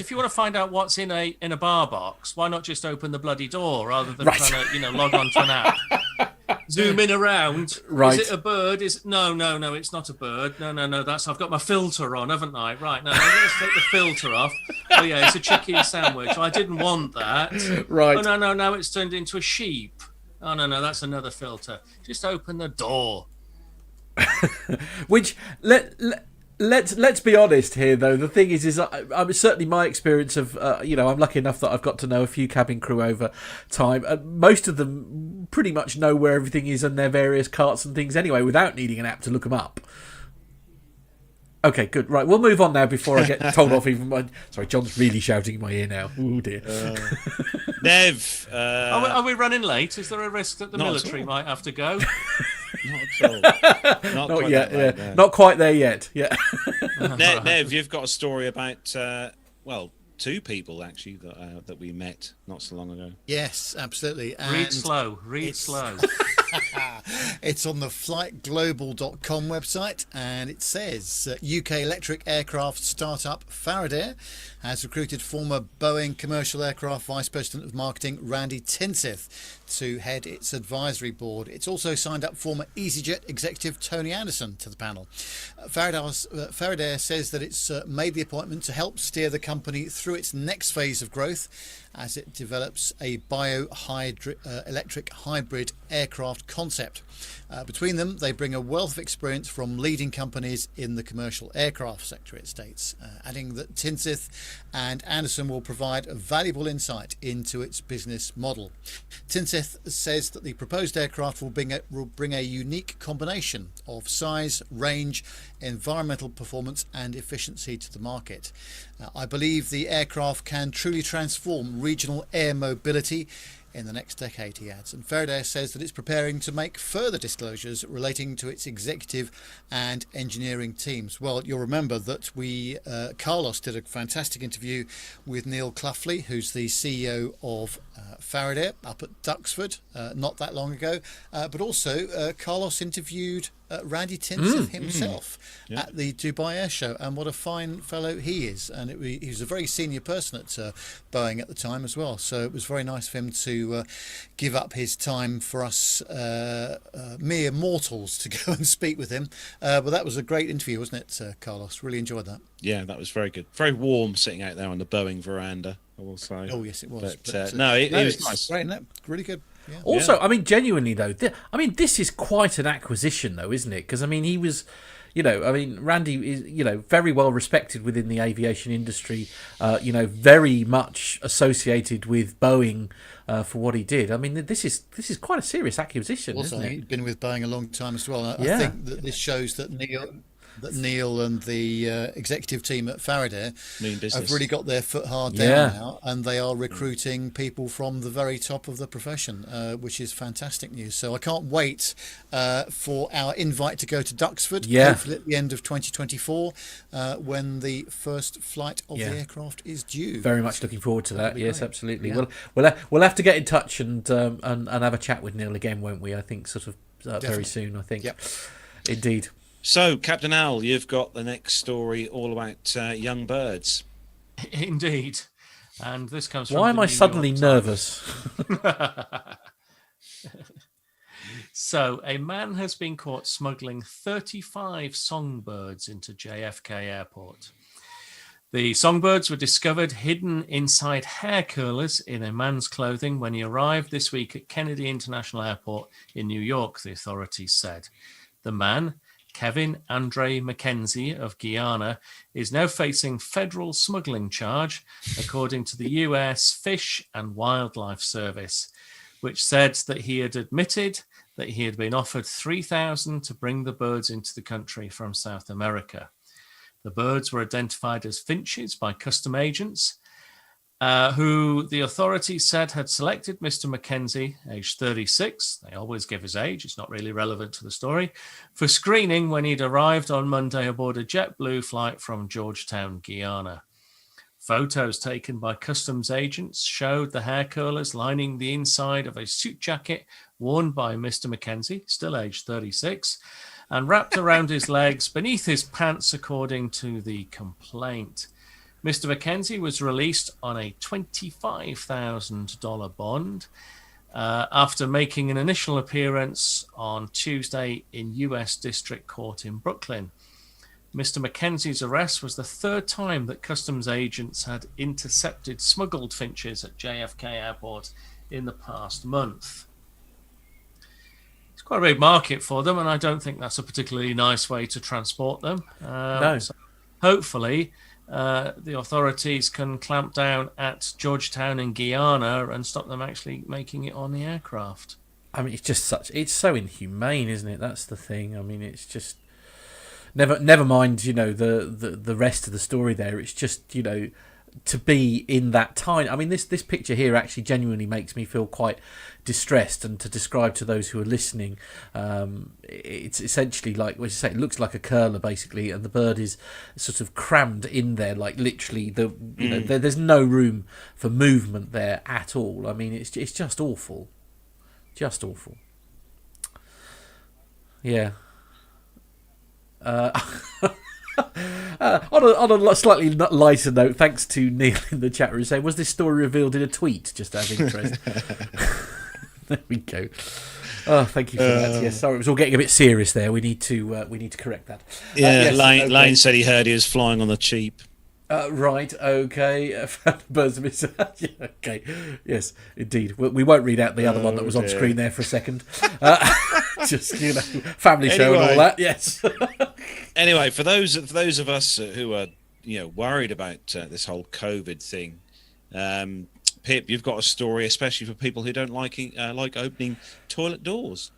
If you want to find out what's in a bar box, why not just open the bloody door rather than trying to log on to an app? Zoom in around. Right. Is it a bird? No, it's not a bird. No. I've got my filter on, haven't I? Right. No, let's take the filter off. Oh yeah, it's a chicken sandwich. I didn't want that. Right. Oh no, now it's turned into a sheep. Oh no, that's another filter. Just open the door. Which let's be honest here, though. The thing is I'm certainly my experience of I'm lucky enough that I've got to know a few cabin crew over time. Most of them pretty much know where everything is in their various carts and things anyway, without needing an app to look them up. Okay, good. Right, we'll move on now before I get told off. Sorry, John's really shouting in my ear now. Oh dear. Nev, are we running late? Is there a risk that the Not at military all. might have to go? not at all. Not yet. Not quite there yet. Yeah. Nev, you've got a story about two people actually that we met not so long ago. Yes, absolutely. And Read slow. it's on the flightglobal.com website, and it says UK electric aircraft startup Faradair has recruited former Boeing commercial aircraft vice president of marketing Randy Tinseth to head its advisory board. It's also signed up former EasyJet executive Tony Anderson to the panel. Faradair says that it's made the appointment to help steer the company through its next phase of growth as it develops a electric hybrid aircraft concept. Between them, they bring a wealth of experience from leading companies in the commercial aircraft sector, it states, adding that Tinseth and Anderson will provide a valuable insight into its business model. Tinseth says that the proposed aircraft will bring a unique combination of size, range, environmental performance and efficiency to the market. I believe the aircraft can truly transform regional air mobility in the next decade, he adds. And Faradair says that it's preparing to make further disclosures relating to its executive and engineering teams. Well, you'll remember that Carlos did a fantastic interview with Neil Cloughley, who's the CEO of Faradair up at Duxford not that long ago. But also Carlos interviewed Randy Tinseth himself at the Dubai Air Show, and what a fine fellow he is. And he was a very senior person at Boeing at the time as well, so it was very nice of him to give up his time for us mere mortals to go and speak with him. But that was a great interview, wasn't it, Carlos? Really enjoyed that. Yeah, that was very good. Very warm sitting out there on the Boeing veranda, I will say. Oh yes, it was. But it was nice. Great, isn't it? Really good. Yeah. Also, I mean, genuinely though, this is quite an acquisition, though, isn't it? Because I mean, he was, Randy is, very well respected within the aviation industry. Very much associated with Boeing for what he did. I mean, this is quite a serious acquisition, Also, isn't it? he'd been with Boeing a long time as well. I think that this shows that Neil and the executive team at Faradair have really got their foot hard down now, and they are recruiting people from the very top of the profession, which is fantastic news. So I can't wait for our invite to go to Duxford, hopefully at the end of 2024, when the first flight of the aircraft is due. Very much looking forward to that. Yes, great. Absolutely. Yeah. We'll have to get in touch and have a chat with Neil again, won't we? I think sort of very soon. I think. Yep. Indeed. So, Captain Al, you've got the next story all about young birds. Indeed. And this comes from Why am I suddenly nervous? So, a man has been caught smuggling 35 songbirds into JFK Airport. The songbirds were discovered hidden inside hair curlers in a man's clothing when he arrived this week at Kennedy International Airport in New York, the authorities said. The man, Kevin Andre Mackenzie of Guyana, is now facing federal smuggling charge, according to the US Fish and Wildlife Service, which said that he had admitted that he had been offered $3,000 to bring the birds into the country from South America. The birds were identified as finches by custom agents, who the authorities said had selected Mr. Mackenzie, aged 36, they always give his age, it's not really relevant to the story, for screening when he'd arrived on Monday aboard a JetBlue flight from Georgetown, Guyana. Photos taken by customs agents showed the hair curlers lining the inside of a suit jacket worn by Mr. Mackenzie, still aged 36, and wrapped around his legs beneath his pants, according to the complaint. Mr. Mackenzie was released on a $25,000 bond after making an initial appearance on Tuesday in U.S. District Court in Brooklyn. Mr. Mackenzie's arrest was the third time that customs agents had intercepted smuggled finches at JFK Airport in the past month. It's quite a big market for them, and I don't think that's a particularly nice way to transport them. No. So hopefully, the authorities can clamp down at Georgetown in Guyana and stop them actually making it on the aircraft. I mean, it's so inhumane, isn't it? That's the thing. I mean, it's Never mind, the rest of the story there. It's just, to be in that tiny... I mean, this picture here actually genuinely makes me feel quite distressed, and to describe to those who are listening, it's essentially like, what you say, it looks like a curler basically, and the bird is sort of crammed in there, like literally there's no room for movement there at all. I mean, it's just awful. Just awful. Yeah. On a slightly lighter note, thanks to Neil in the chat room saying, was this story revealed in a tweet? Just out of interest. There we go. Oh, thank you for that. Yes, sorry, it was all getting a bit serious there. We need to correct that. Yeah, yes, Lane said he heard he was flying on the cheap. Right, okay. Birds of Miss. Okay, yes, indeed. We won't read out the other one that was on screen there for a second. Just family show and all that. Yes. Anyway, for those of us who are worried about this whole COVID thing, Pip, you've got a story, especially for people who don't like opening toilet doors.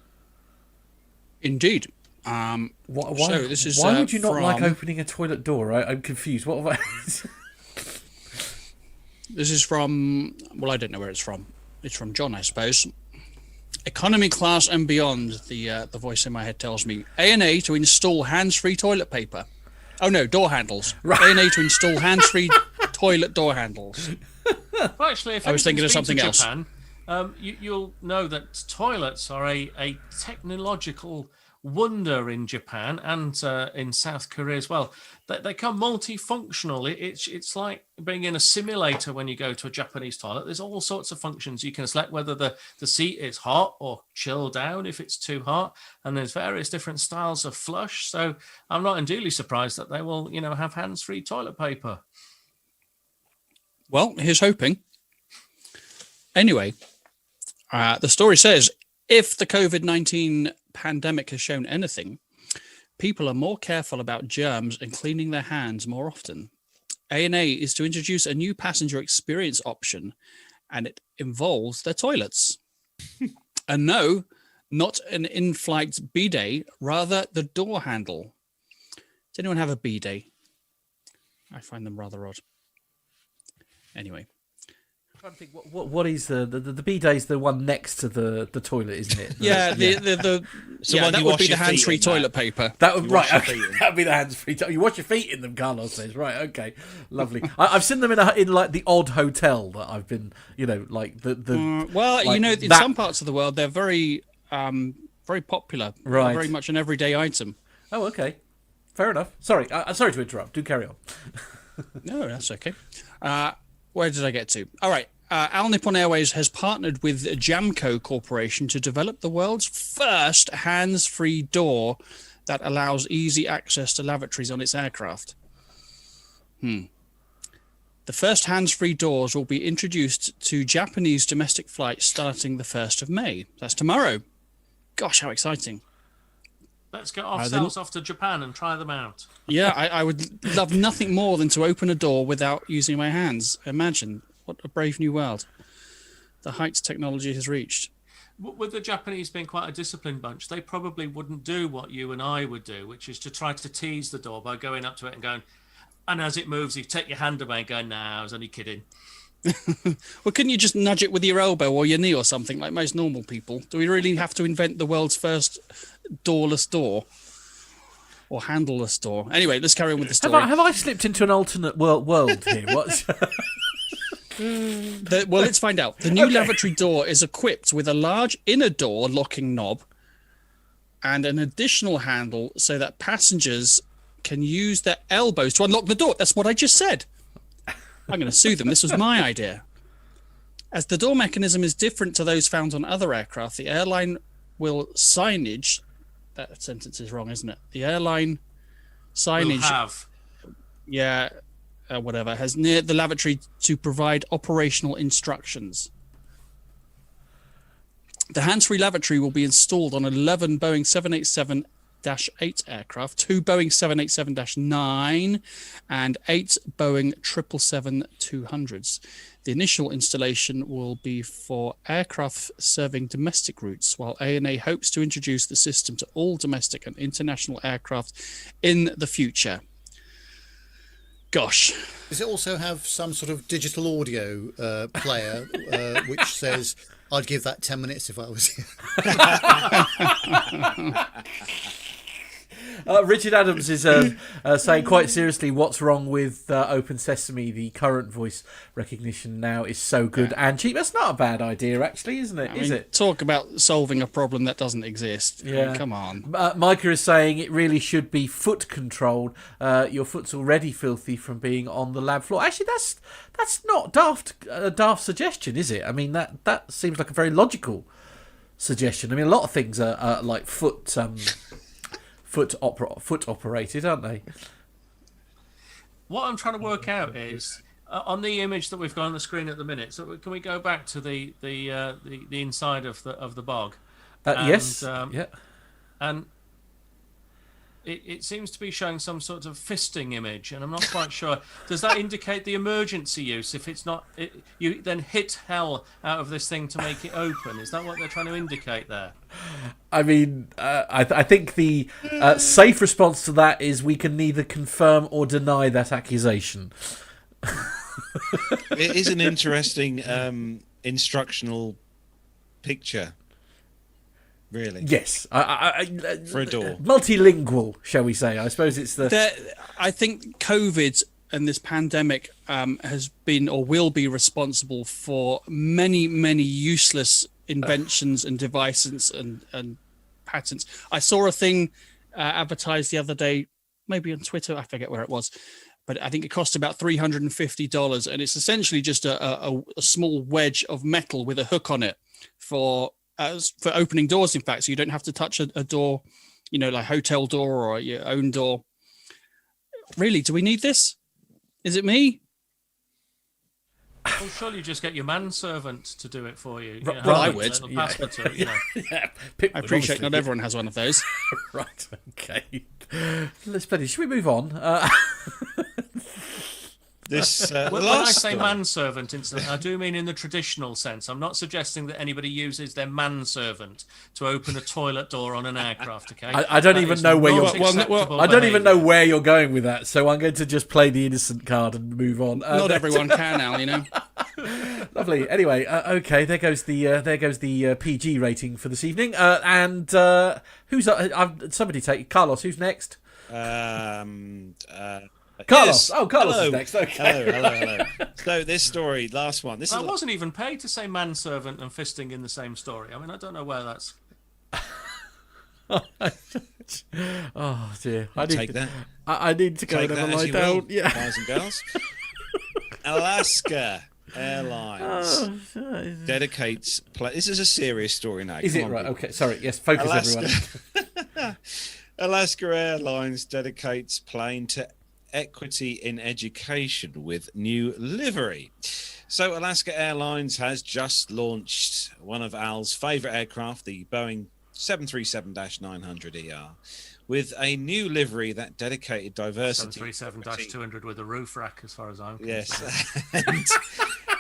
Indeed. Why why would you not like opening a toilet door? I'm confused. What have I... This is from... Well, I don't know where it's from. It's from John, I suppose. Economy class and beyond, the voice in my head tells me. ANA to install hands-free toilet paper. Oh, no, door handles. Right. ANA to install hands-free toilet door handles. Well, actually, if I was thinking of something else. Japan, you'll know that toilets are a technological wonder in Japan and in South Korea as well. They come multifunctional. It's like being in a simulator when you go to a Japanese toilet. There's all sorts of functions. You can select whether the seat is hot or chill down if it's too hot, and there's various different styles of flush. So I'm not unduly surprised that they will, have hands-free toilet paper. Well, here's hoping. Anyway, the story says, if the COVID-19 pandemic has shown anything, people are more careful about germs and cleaning their hands more often. ANA is to introduce a new passenger experience option, and it involves their toilets. And no, not an in-flight bidet, rather the door handle. Does anyone have a bidet? I find them rather odd. Anyway. I'm trying to think, what is the bidet is the one next to the toilet, isn't it? Yeah, that would be the hands-free toilet paper. That would that would be the hands-free. You wash your feet in them, Carlos says. Right, okay, lovely. I've seen them in like the odd hotel that I've been, like the. Well, like in some parts of the world they're very, very popular. Right, very much an everyday item. Oh, okay, fair enough. Sorry to interrupt. Do carry on. No, that's okay. Where did I get to? All right. All Nippon Airways has partnered with Jamco Corporation to develop the world's first hands-free door that allows easy access to lavatories on its aircraft. The first hands-free doors will be introduced to Japanese domestic flights starting the 1st of May. That's tomorrow. Gosh, how exciting. Let's get ourselves off to Japan and try them out. Yeah, I would love nothing more than to open a door without using my hands. Imagine, what a brave new world the heights technology has reached. With the Japanese being quite a disciplined bunch, they probably wouldn't do what you and I would do, which is to try to tease the door by going up to it and going, and as it moves, you take your hand away and go, nah, I was only kidding. Well, couldn't you just nudge it with your elbow or your knee or something like most normal people? Do we really have to invent the world's first doorless door or handleless door? Anyway, let's carry on with the story. Have I slipped into an alternate world here? What's... Well, let's find out. The new lavatory door is equipped with a large inner door locking knob and an additional handle so that passengers can use their elbows to unlock the door. That's what I just said. I'm going to sue them. This was my idea. As the door mechanism is different to those found on other aircraft, the airline will signage... That sentence is wrong, isn't it? The airline signage... Will have. Yeah, whatever. Has near the lavatory to provide operational instructions. The hands-free lavatory will be installed on 11 Boeing 787-8 aircraft, 2 Boeing 787-9, and 8 Boeing 777-200s. The initial installation will be for aircraft serving domestic routes, while ANA hopes to introduce the system to all domestic and international aircraft in the future. Gosh. Does it also have some sort of digital audio player which says, I'd give that 10 minutes if I was you? Richard Adams is saying quite seriously, what's wrong with Open Sesame? The current voice recognition now is so good and cheap. That's not a bad idea, actually, isn't it? I mean, talk about solving a problem that doesn't exist. Yeah. I mean, come on. Micah is saying it really should be foot controlled. Your foot's already filthy from being on the lab floor. Actually, that's not a daft suggestion, is it? I mean, that seems like a very logical suggestion. I mean, a lot of things are like foot operated, aren't they? What I'm trying to work out is on the image that we've got on the screen at the minute. So can we go back to the inside of the bog? Yes. Yeah. And it seems to be showing some sort of fisting image, and I'm not quite sure. Does that indicate the emergency use? If it's not, you then hit hell out of this thing to make it open. Is that what they're trying to indicate there? I mean, I think the safe response to that is we can neither confirm or deny that accusation. It is an interesting instructional picture. Really? Yes. For a door. Multilingual, shall we say. I suppose it's I think COVID and this pandemic has been or will be responsible for many, many useless inventions and devices and patents. I saw a thing advertised the other day, maybe on Twitter, I forget where it was, but I think it cost about $350, and it's essentially just a small wedge of metal with a hook on it for opening doors, in fact, so you don't have to touch a door, like hotel door or your own door. Really, do we need this? Is it me? Well, surely you just get your manservant to do it for you. Well, I would. Yeah. I appreciate not everyone has one of those. Right, okay. Splendid. Should we move on? When I say manservant, I do mean in the traditional sense. I'm not suggesting that anybody uses their manservant to open a toilet door on an aircraft. Okay, I don't even know where I don't even know where you're going with that, so I'm going to just play the innocent card and move on. Not everyone can, Al. Lovely. Anyway, okay. There goes the PG rating for this evening. And who's somebody take Carlos? Who's next? Carlos. Yes. Carlos Hello. is next. Okay. Hello. So this story, last one. I wasn't even paid to say manservant and fisting in the same story. I mean, I don't know where that's. Oh dear! I need to go and have a lie down. Yeah, guys and girls. Alaska Airlines dedicates. This is a serious story now. Is it right? Okay, sorry. Yes, focus everyone. Alaska Airlines dedicates plane to equity in education with new livery. So Alaska Airlines has just launched one of Al's favourite aircraft, the Boeing 737-900ER, with a new livery that dedicated diversity. 737-200 with a roof rack, as far as I'm concerned. Yes,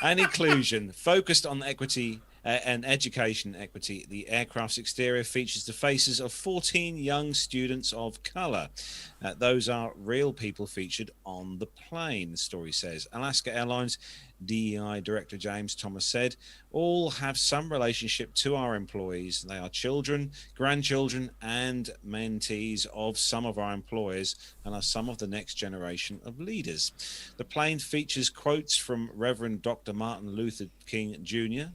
and inclusion focused on equity and education equity. The aircraft's exterior features the faces of 14 young students of colour. Those are real people featured on the plane, the story says. Alaska Airlines DEI Director James Thomas said, all have some relationship to our employees. They are children, grandchildren, and mentees of some of our employers and are some of the next generation of leaders. The plane features quotes from Reverend Dr. Martin Luther King Jr.,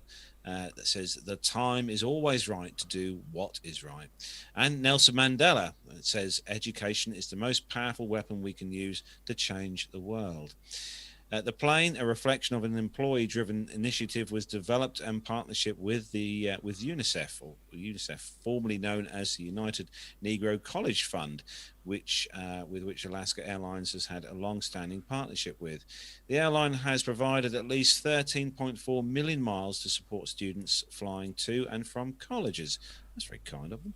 that says, the time is always right to do what is right. And Nelson Mandela says, education is the most powerful weapon we can use to change the world. The plane, a reflection of an employee-driven initiative, was developed in partnership with with UNICEF, or UNICEF, formerly known as the United Negro College Fund, with which Alaska Airlines has had a long-standing partnership with. The airline has provided at least 13.4 million miles to support students flying to and from colleges. That's very kind of them.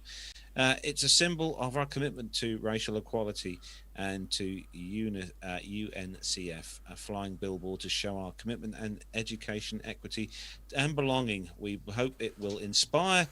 It's a symbol of our commitment to racial equality and to UNCF, a flying billboard to show our commitment and education, equity and belonging. We hope it will inspire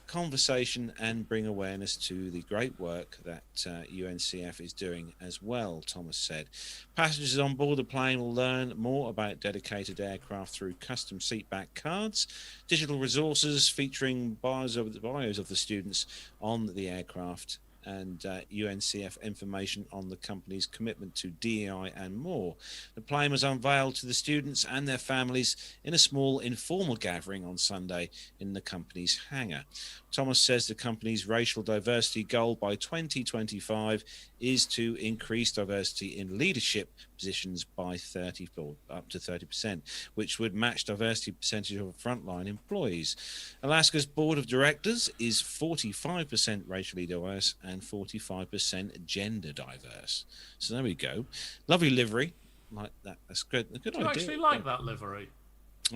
conversation and bring awareness to the great work that UNCF is doing as well, Thomas said. Passengers on board the plane will learn more about dedicated aircraft through custom seatback cards, digital resources featuring bios of the students on the aircraft, and UNCF information on the company's commitment to DEI and more. The plane was unveiled to the students and their families in a small informal gathering on Sunday in the company's hangar. Thomas says the company's racial diversity goal by 2025 is to increase diversity in leadership positions by up to 30%, which would match diversity percentage of frontline employees. Alaska's board of directors is 45% racially diverse and 45% gender diverse. So there we go. Lovely livery. Like that. That's good. A good idea. idea. You actually like that livery?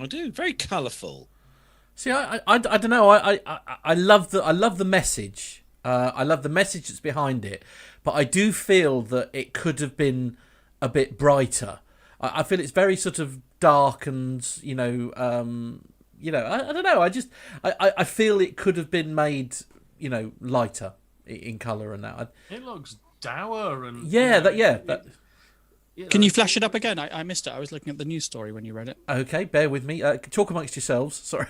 I do. Very colourful. See, I don't know. I love the message. I love the message that's behind it, but I do feel that it could have been a bit brighter. I feel it's very sort of dark and I don't know. I feel it could have been made lighter in colour and that. It looks dour and Can you flash it up again? I missed it. I was looking at the news story when you read it. Okay, bear with me. Talk amongst yourselves. Sorry,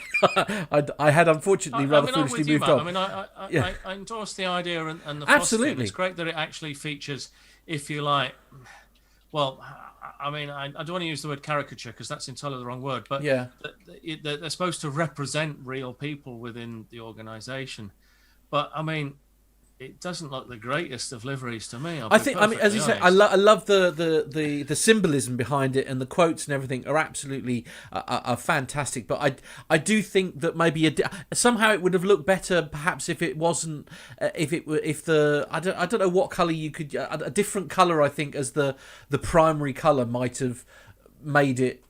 I had unfortunately rather foolishly moved on. I endorse the idea and the absolutely. It's great that it actually features, if you like. Well, I don't want to use the word caricature because that's entirely the wrong word. But they're supposed to represent real people within the organisation. But it doesn't look the greatest of liveries to me. I think, as you say, I love the symbolism behind it, and the quotes and everything are absolutely are fantastic. But I do think that maybe somehow it would have looked better, perhaps if it wasn't, I don't know what colour you could, a different colour I think as the primary colour might have made it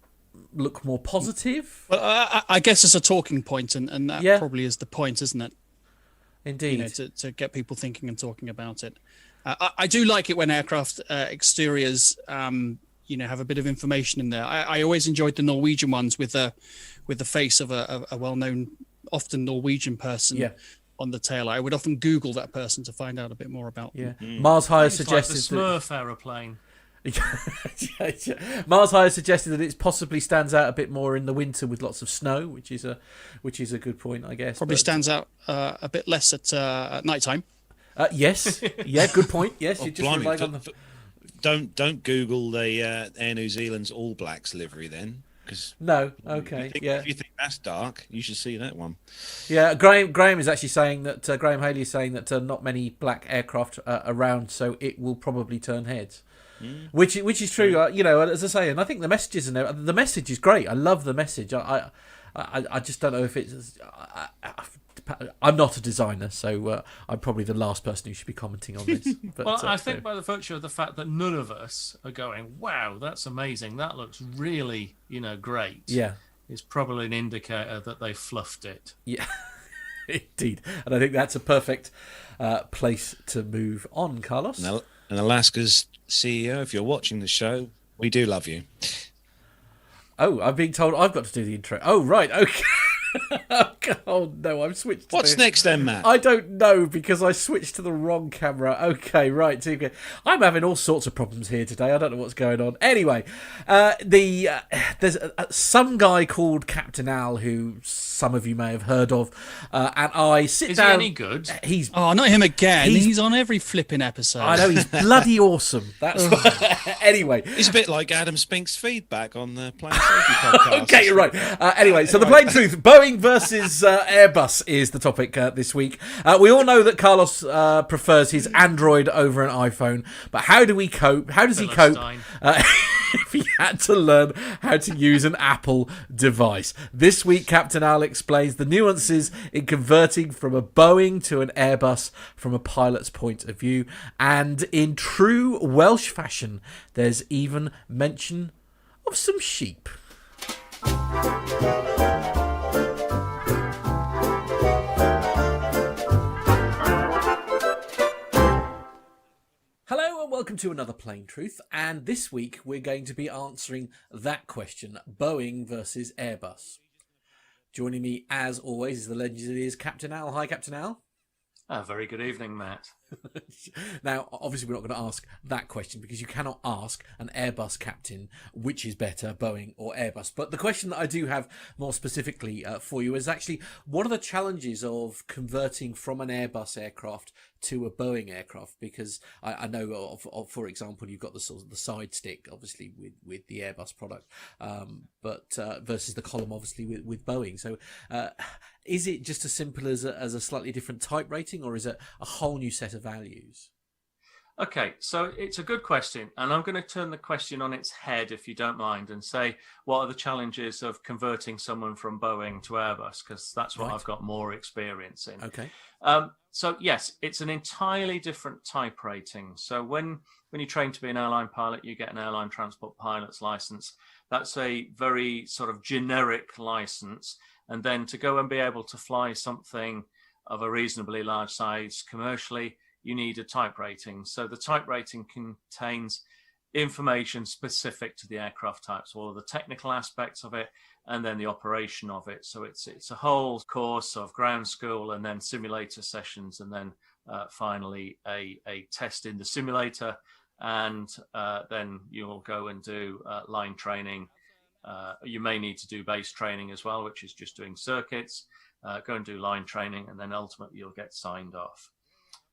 look more positive. Well, I guess it's a talking point, and that probably is the point, isn't it? Indeed. To get people thinking and talking about it. I do like it when aircraft exteriors, have a bit of information in there. I always enjoyed the Norwegian ones with the face of a well-known, often Norwegian person on the tail. I would often Google that person to find out a bit more about them. Mars Higher suggested like the Smurf aeroplane. Mars Higher suggested that it possibly stands out a bit more in the winter with lots of snow, which is a good point, I guess. Probably stands out a bit less at night time. Yes, good point. Yes, you're just relying on the. Don't Google the Air New Zealand's All Blacks livery then, because if you think that's dark, you should see that one. Yeah, Graham is actually saying that Graham Haley is saying that not many black aircraft around, so it will probably turn heads. Which is true, as I say, and I think the message the message is great. I love the message. I just don't know if it's. I'm not a designer, so I'm probably the last person who should be commenting on this. But, well, I think by the virtue of the fact that none of us are going, "Wow, that's amazing. That looks really, great." Yeah, is probably an indicator that they fluffed it. Yeah, indeed, and I think that's a perfect place to move on, Carlos. And Alaska's CEO, if you're watching the show, we do love you. Oh, I'm being told I've got to do the intro. Oh, right, okay. Oh no, I've switched. What's next then, Matt? I don't know because I switched to the wrong camera. Okay, right. Okay. I'm having all sorts of problems here today. I don't know what's going on. Anyway, there's some guy called Captain Al who some of you may have heard of, and I sit down. Is he any good? He's not him again. He's on every flipping episode. I know he's bloody awesome. That's anyway. He's a bit like Adam Spink's feedback on the Plane Safety podcast. Okay, right. Anyway, so the plain truth: Boeing versus Airbus is the topic this week. We all know that Carlos prefers his Android over an iPhone, but how do we cope? How does he cope? if he had to learn how to use an Apple device. This week, Captain Al explains the nuances in converting from a Boeing to an Airbus from a pilot's point of view. And in true Welsh fashion, there's even mention of some sheep. Hello and welcome to another Plain Truth, and this week we're going to be answering that question, Boeing versus Airbus. Joining me as always is the legend that is Captain Al. Hi Captain Al. Very good evening, Matt. Now, obviously, we're not going to ask that question because you cannot ask an Airbus captain which is better, Boeing or Airbus. But the question that I do have more specifically for you is actually, what are the challenges of converting from an Airbus aircraft to a Boeing aircraft? Because I know, for example, you've got the sort of the side stick, obviously, with the Airbus product, but versus the column, obviously, with Boeing. So is it just as simple as a slightly different type rating, or is it a whole new set of values? Okay, so it's a good question, and I'm going to turn the question on its head, if you don't mind, and say, what are the challenges of converting someone from Boeing to Airbus? Because that's what I've got more experience in. Okay. So yes, it's an entirely different type rating. So when you train to be an airline pilot, you get an airline transport pilot's license. That's a very sort of generic license. And then to go and be able to fly something of a reasonably large size commercially, you need a type rating. So the type rating contains information specific to the aircraft types, all of the technical aspects of it, and then the operation of it. So it's a whole course of ground school and then simulator sessions, and then finally a test in the simulator. And then you'll go and do line training. You may need to do base training as well, which is just doing circuits. Go and do line training, and then ultimately you'll get signed off.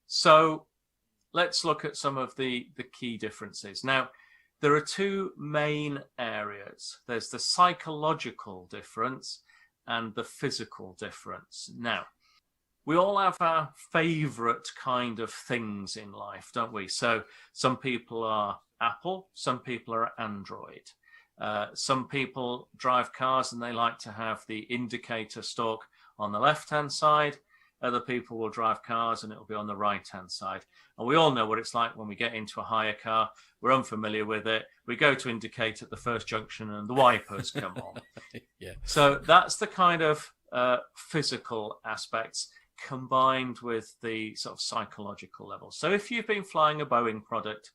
So let's look at some of the key differences. Now, there are two main areas. There's the psychological difference and the physical difference. Now, we all have our favorite kind of things in life, don't we? So some people are Apple, some people are Android. Some people drive cars and they like to have the indicator stalk on the left-hand side. Other people will drive cars and it'll be on the right-hand side. And we all know what it's like when we get into a hire car. We're unfamiliar with it. We go to indicate at the first junction and the wipers come on. Yeah. So that's the kind of physical aspects combined with the sort of psychological level. So if you've been flying a Boeing product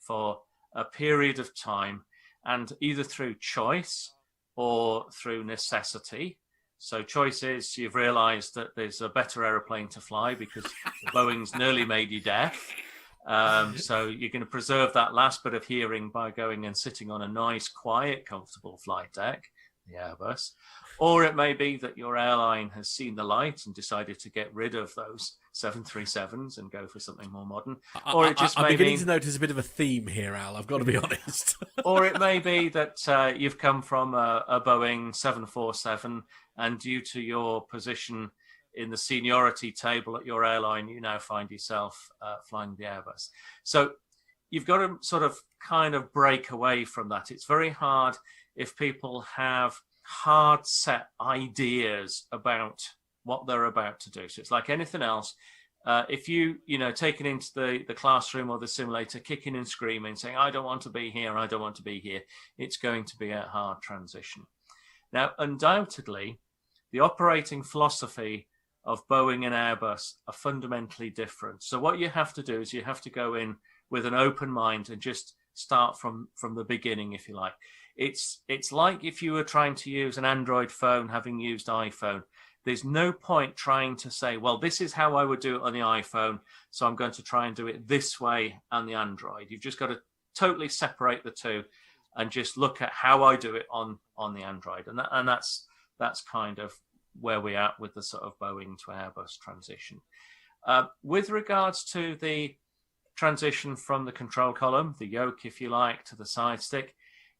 for a period of time, and either through choice or through necessity. So choice is you've realized that there's a better aeroplane to fly because Boeing's nearly made you deaf. So you're going to preserve that last bit of hearing by going and sitting on a nice, quiet, comfortable flight deck, the Airbus. Or it may be that your airline has seen the light and decided to get rid of those 737s and go for something more modern. Or it just I'm may beginning be, to notice a bit of a theme here, Al. I've got to be honest. or it may be that you've come from a Boeing 747, and due to your position in the seniority table at your airline, you now find yourself flying the Airbus. So you've got to sort of kind of break away from that. It's very hard if people have hard set ideas about what they're about to do. So it's like anything else. If you taken into the classroom or the simulator, kicking and screaming, saying, I don't want to be here, I don't want to be here, it's going to be a hard transition. Now, undoubtedly, the operating philosophy of Boeing and Airbus are fundamentally different. So what you have to do is you have to go in with an open mind and just start from the beginning, if you like. It's like if you were trying to use an Android phone, having used iPhone. There's no point trying to say, well, this is how I would do it on the iPhone, so I'm going to try and do it this way on the Android. You've just got to totally separate the two and just look at how I do it on the Android. And that's kind of where we're at with the sort of Boeing to Airbus transition. With regards to the transition from the control column, the yoke, if you like, to the side stick,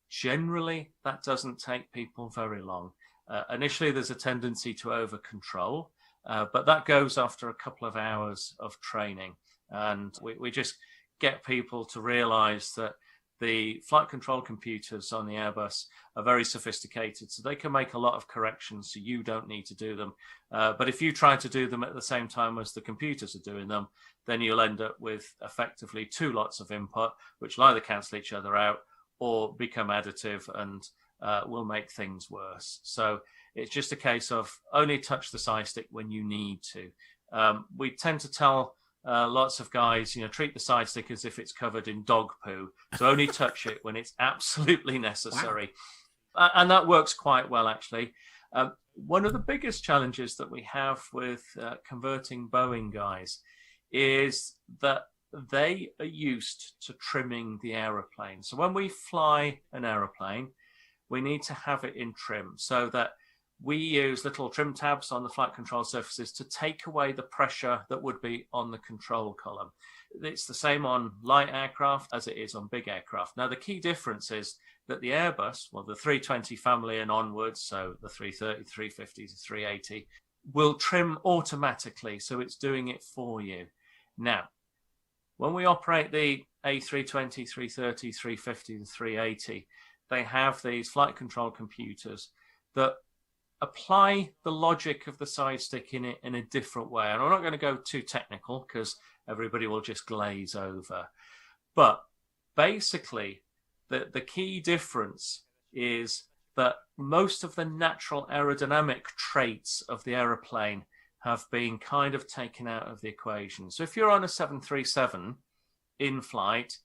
generally that doesn't take people very long. Initially, there's a tendency to over control, but that goes after a couple of hours of training. And we just get people to realize that the flight control computers on the Airbus are very sophisticated, so they can make a lot of corrections, so you don't need to do them. But if you try to do them at the same time as the computers are doing them, then you'll end up with effectively two lots of input, which will either cancel each other out or become additive and will make things worse. So it's just a case of only touch the side stick when you need to. We tend to tell lots of guys, treat the side stick as if it's covered in dog poo. So only touch it when it's absolutely necessary. Wow. And that works quite well, actually. One of the biggest challenges that we have with converting Boeing guys is that they are used to trimming the aeroplane. So when we fly an aeroplane, we need to have it in trim so that we use little trim tabs on the flight control surfaces to take away the pressure that would be on the control column. It's the same on light aircraft as it is on big aircraft. Now, the key difference is that the Airbus, well, the 320 family and onwards, so the 330, 350 to 380, will trim automatically, so it's doing it for you. Now, when we operate the A320, 330, 350 to 380, they have these flight control computers that apply the logic of the side stick in it in a different way. And I'm not going to go too technical because everybody will just glaze over. But basically, the key difference is that most of the natural aerodynamic traits of the aeroplane have been kind of taken out of the equation. So if you're on a 737 in flight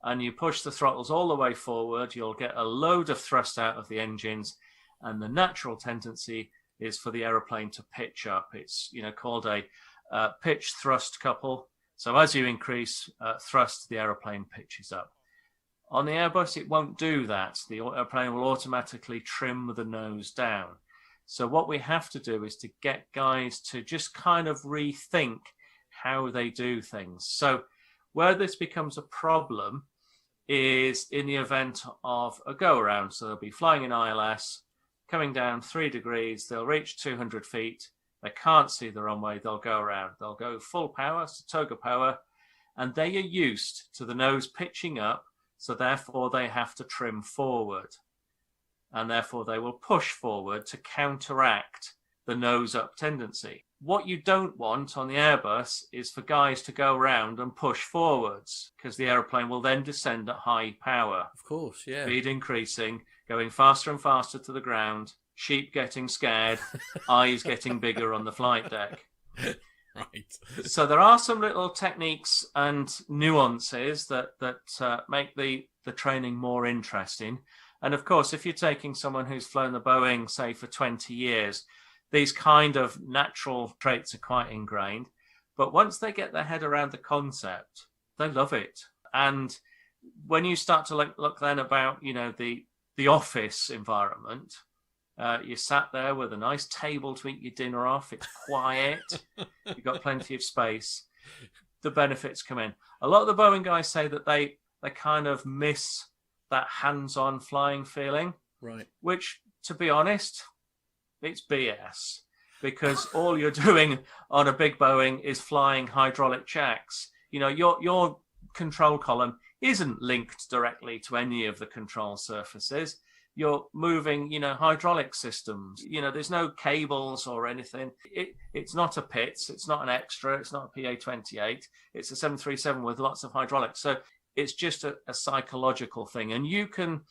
and you push the throttles all the way forward, you'll get a load of thrust out of the engines, and the natural tendency is for the aeroplane to pitch up. It's called a pitch thrust couple. So as you increase thrust, the aeroplane pitches up. On the Airbus, it won't do that. The airplane will automatically trim the nose down. So what we have to do is to get guys to just kind of rethink how they do things. So where this becomes a problem is in the event of a go-around. So they'll be flying in ILS, coming down 3 degrees, they'll reach 200 feet, they can't see the runway, they'll go around. They'll go full power, so toga power, and they are used to the nose pitching up, so therefore they have to trim forward. And therefore they will push forward to counteract the nose up tendency. What you don't want on the Airbus is for guys to go around and push forwards, because the aeroplane will then descend at high power. Of course, yeah. Speed increasing, going faster and faster to the ground, sheep getting scared, eyes getting bigger on the flight deck. Right. So there are some little techniques and nuances that make the training more interesting. And of course, if you're taking someone who's flown the Boeing, say, for 20 years, these kind of natural traits are quite ingrained. But once they get their head around the concept, they love it. And when you start to look then about, the office environment, you sat there with a nice table to eat your dinner off. It's quiet. You've got plenty of space. The benefits come in. A lot of the Boeing guys say that they kind of miss that hands-on flying feeling. Right. Which, to be honest, it's BS. Because all you're doing on a big Boeing is flying hydraulic jacks. Your control column isn't linked directly to any of the control surfaces. You're moving, hydraulic systems. There's no cables or anything. It's not a PITS. It's not an extra. It's not a PA-28. It's a 737 with lots of hydraulics. So it's just a psychological thing. And you can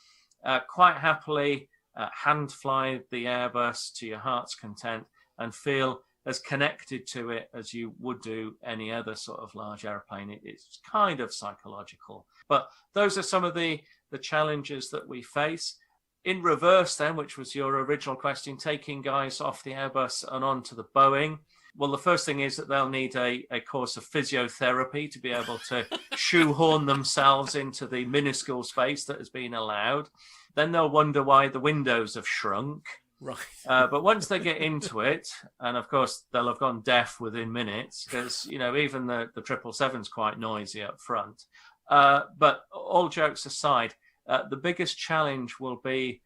quite happily hand fly the Airbus to your heart's content and feel as connected to it as you would do any other sort of large airplane. It's kind of psychological. But those are some of the challenges that we face. In reverse then, which was your original question, taking guys off the Airbus and onto the Boeing. Well, the first thing is that they'll need a course of physiotherapy to be able to shoehorn themselves into the minuscule space that has been allowed. Then they'll wonder why the windows have shrunk. Right. But once they get into it, and of course they'll have gone deaf within minutes, because even the 777's quite noisy up front. But all jokes aside, the biggest challenge will be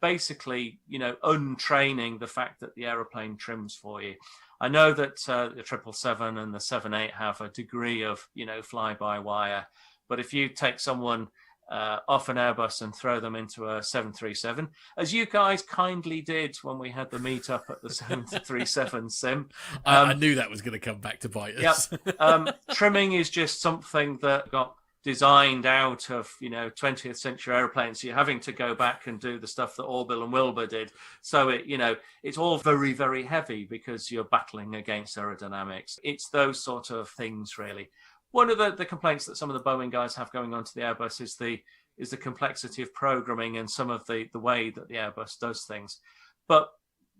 basically, untraining the fact that the aeroplane trims for you. I know that the 777 and the 78 have a degree of, fly-by-wire. But if you take someone off an Airbus and throw them into a 737, as you guys kindly did when we had the meetup at the 737 sim. I knew that was going to come back to bite us. Yep. Trimming is just something that got designed out of 20th century airplanes. So you're having to go back and do the stuff that Orville and Wilbur did. So it's all very, very heavy because you're battling against aerodynamics. It's those sort of things, really. One of the complaints that some of the Boeing guys have going on to the Airbus is the complexity of programming and some of the way that the Airbus does things. But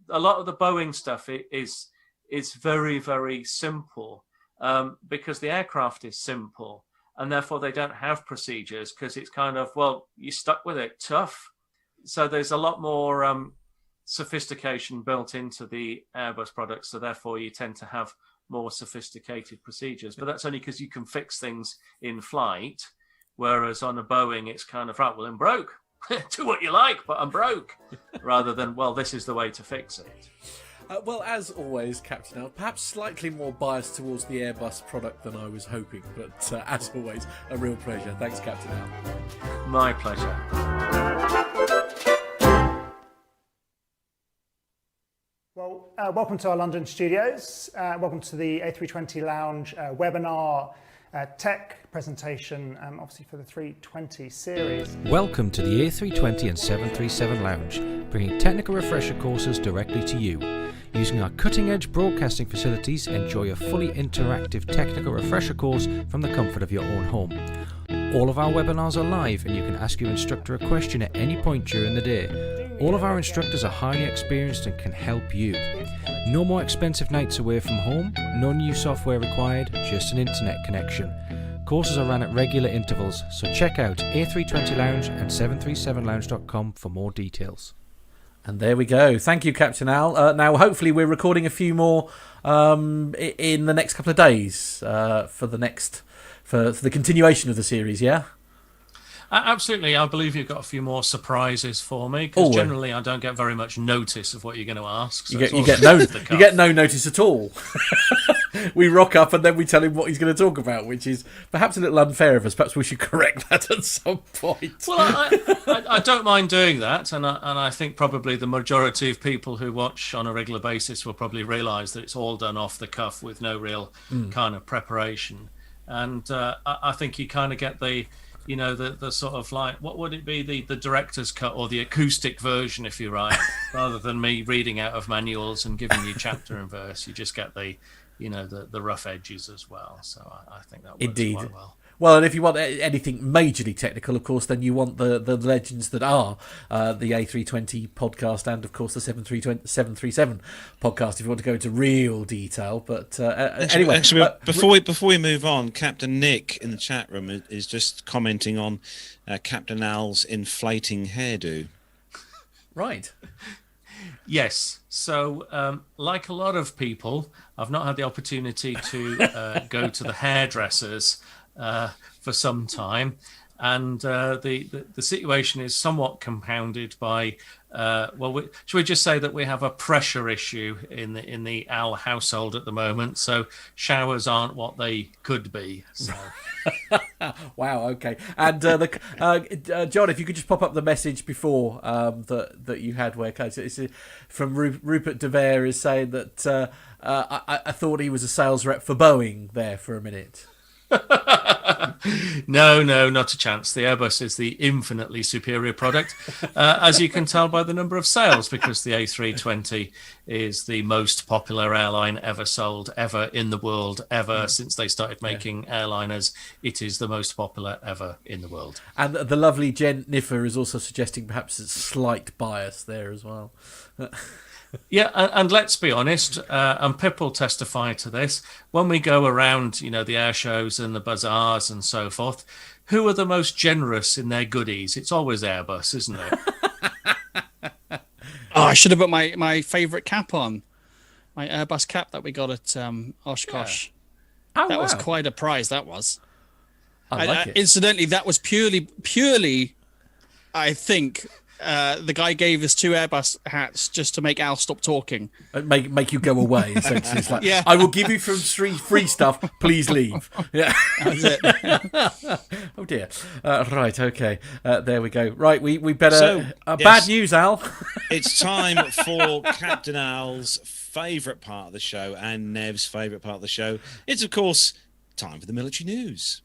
a lot of the Boeing stuff is very, very simple because the aircraft is simple. And therefore, they don't have procedures because it's kind of, well, you're stuck with it, tough. So there's a lot more sophistication built into the Airbus products. So therefore, you tend to have more sophisticated procedures. But that's only because you can fix things in flight. Whereas on a Boeing, it's kind of, right, well, I'm broke. Do what you like, but I'm broke. Rather than, well, this is the way to fix it. Well, as always, Captain Al, perhaps slightly more biased towards the Airbus product than I was hoping, but as always, a real pleasure. Thanks, Captain Al. My pleasure. Well, welcome to our London studios. Welcome to the A320 Lounge webinar tech presentation, obviously for the 320 series. Welcome to the A320 and 737 Lounge, bringing technical refresher courses directly to you. Using our cutting-edge broadcasting facilities, enjoy a fully interactive technical refresher course from the comfort of your own home. All of our webinars are live and you can ask your instructor a question at any point during the day. All of our instructors are highly experienced and can help you. No more expensive nights away from home, no new software required, just an internet connection. Courses are run at regular intervals, so check out A320 Lounge and 737lounge.com for more details. And there we go. Thank you, Captain Al. Now, hopefully, we're recording a few more in the next couple of days for the continuation of the series. Yeah. Absolutely. I believe you've got a few more surprises for me because generally I don't get very much notice of what you're going to ask. So you get no notice at all. We rock up and then we tell him what he's going to talk about, which is perhaps a little unfair of us. Perhaps we should correct that at some point. Well, I don't mind doing that, and I think probably the majority of people who watch on a regular basis will probably realise that it's all done off the cuff with no real kind of preparation. And I think you kind of get the sort of like, what would it be, the director's cut or the acoustic version, if you like, rather than me reading out of manuals and giving you chapter and verse. You just get the rough edges as well. So I think that works quite well. Well, and if you want anything majorly technical, of course, then you want the legends that are the A320 podcast and, of course, the 737 podcast, if you want to go into real detail. But anyway... Actually, before we move on, Captain Nick in the chat room is just commenting on Captain Al's inflating hairdo. Right. Yes. So, like a lot of people, I've not had the opportunity to go to the hairdressers for some time, and the situation is somewhat compounded by should we just say that we have a pressure issue in the Al household at the moment, so showers aren't what they could be. So. Wow. Okay. And John, if you could just pop up the message before that you had, where it's from Rupert DeVere is saying that I thought he was a sales rep for Boeing there for a minute. No, not a chance. The Airbus is the infinitely superior product, as you can tell by the number of sales, because the A320 is the most popular airline ever sold, ever in the world, ever since they started making airliners. It is the most popular ever in the world. And the lovely Jen Niffer is also suggesting perhaps a slight bias there as well. Yeah, and let's be honest, and Pip will testify to this, when we go around, the air shows and the bazaars and so forth, who are the most generous in their goodies? It's always Airbus, isn't it? I should have put my favourite cap on. My Airbus cap that we got at Oshkosh. Yeah. That was quite a prize, that was. I like it. Incidentally, that was purely, I think... the guy gave us 2 Airbus hats just to make Al stop talking. Make you go away. Essentially, it's like, Yeah. I will give you some free stuff. Please leave. Yeah. That's it. Oh dear. Right. Okay. There we go. Right. We better. So, Bad yes. news, Al. It's time for Captain Al's favourite part of the show and Nev's favourite part of the show. It's, of course, time for the military news.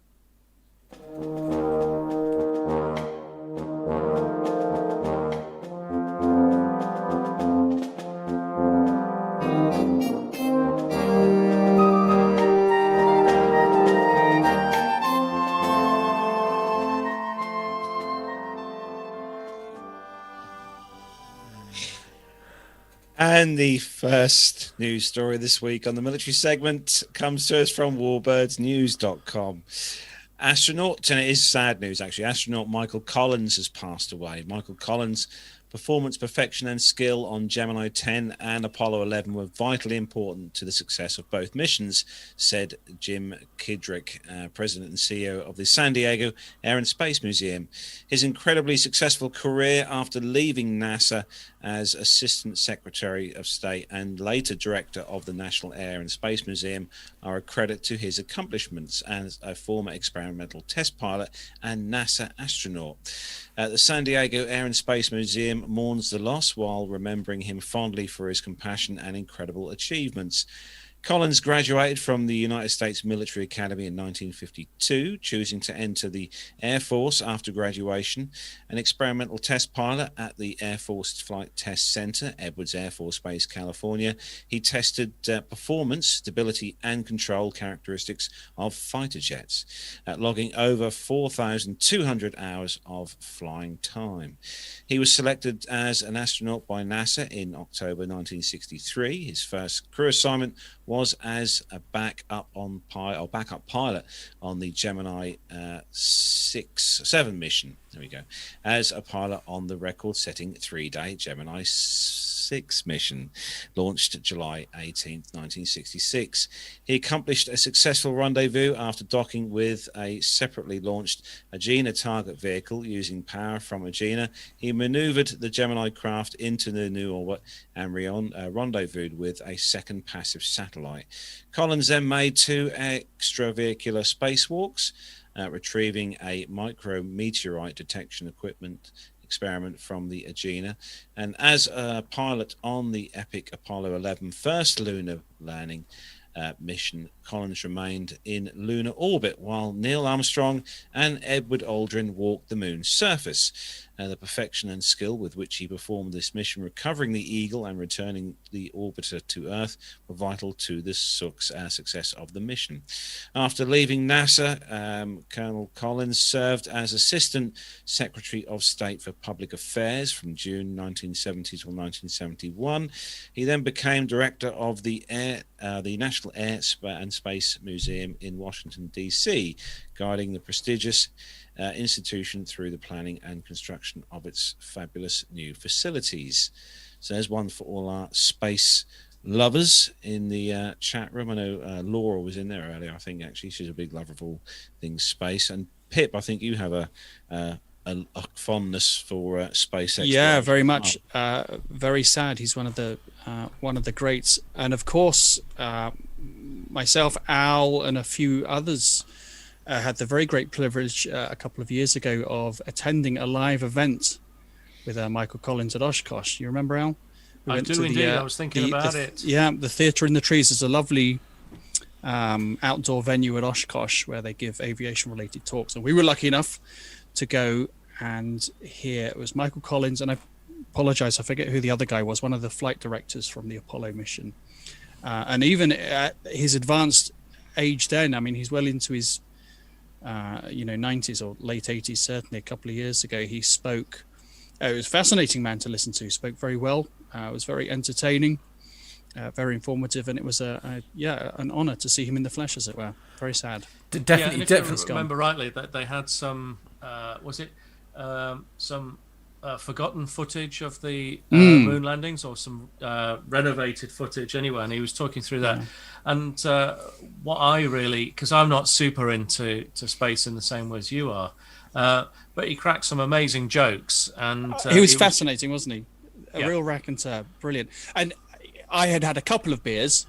And the first news story this week on the military segment comes to us from warbirdsnews.com. Astronaut, and it is sad news actually, astronaut Michael Collins has passed away. Michael Collins' performance, perfection and skill on Gemini 10 and Apollo 11 were vitally important to the success of both missions, said Jim Kidrick, president and CEO of the San Diego Air and Space Museum. His incredibly successful career after leaving NASA as Assistant Secretary of State and later Director of the National Air and Space Museum are a credit to his accomplishments as a former experimental test pilot and NASA astronaut. The San Diego Air and Space Museum mourns the loss while remembering him fondly for his compassion and incredible achievements. Collins graduated from the United States Military Academy in 1952, choosing to enter the Air Force after graduation. An experimental test pilot at the Air Force Flight Test Center, Edwards Air Force Base, California, he tested performance, stability, and control characteristics of fighter jets, logging over 4,200 hours of flying time. He was selected as an astronaut by NASA in October 1963. His first crew assignment was as a backup pilot on the Gemini 7 mission. There we go. As a pilot on the record-setting 3-day Gemini 6 mission, launched July 18th, 1966. He accomplished a successful rendezvous after docking with a separately launched Agena target vehicle using power from Agena. He maneuvered the Gemini craft into the new orbit and rendezvoused with a second passive satellite. Collins then made 2 extravehicular spacewalks, retrieving a micrometeorite detection equipment experiment from the Agena, and as a pilot on the epic Apollo 11 first lunar landing mission, Collins remained in lunar orbit while Neil Armstrong and Edward Aldrin walked the moon's surface. The perfection and skill with which he performed this mission, recovering the Eagle and returning the orbiter to Earth, were vital to the success of the mission. After leaving NASA, Colonel Collins served as Assistant Secretary of State for Public Affairs from June 1970 to 1971. He then became Director of the National Air and Space Museum in Washington, D.C., guiding the prestigious institution through the planning and construction of its fabulous new facilities. So there's one for all our space lovers in the chat room. I know Laura was in there earlier, I think, actually. She's a big lover of all things space. And Pip, I think you have a fondness for space exploration. Yeah, very much. Very sad. He's one of the greats. And of course, myself, Al, and a few others had the very great privilege a couple of years ago of attending a live event with Michael Collins at Oshkosh. You remember, Al? I do indeed. I was thinking about it. Yeah, the Theatre in the Trees is a lovely outdoor venue at Oshkosh where they give aviation-related talks. And we were lucky enough to go and hear. It was Michael Collins, and I apologize, I forget who the other guy was, one of the flight directors from the Apollo mission. And even at his advanced age then, I mean, he's well into his 90s or late 80s, certainly a couple of years ago, he spoke. It was a fascinating man to listen to. He spoke very well. It was very entertaining, very informative, and it was an honor to see him in the flesh, as it were. Very sad. Definitely. If I remember rightly, that they had some forgotten footage of the moon landings, or some renovated footage anyway, and he was talking through that. And what I really, because I'm not super into space in the same way as you are, but he cracked some amazing jokes, and he was fascinating, wasn't he? A Yeah. real raconteur, brilliant. And I had a couple of beers.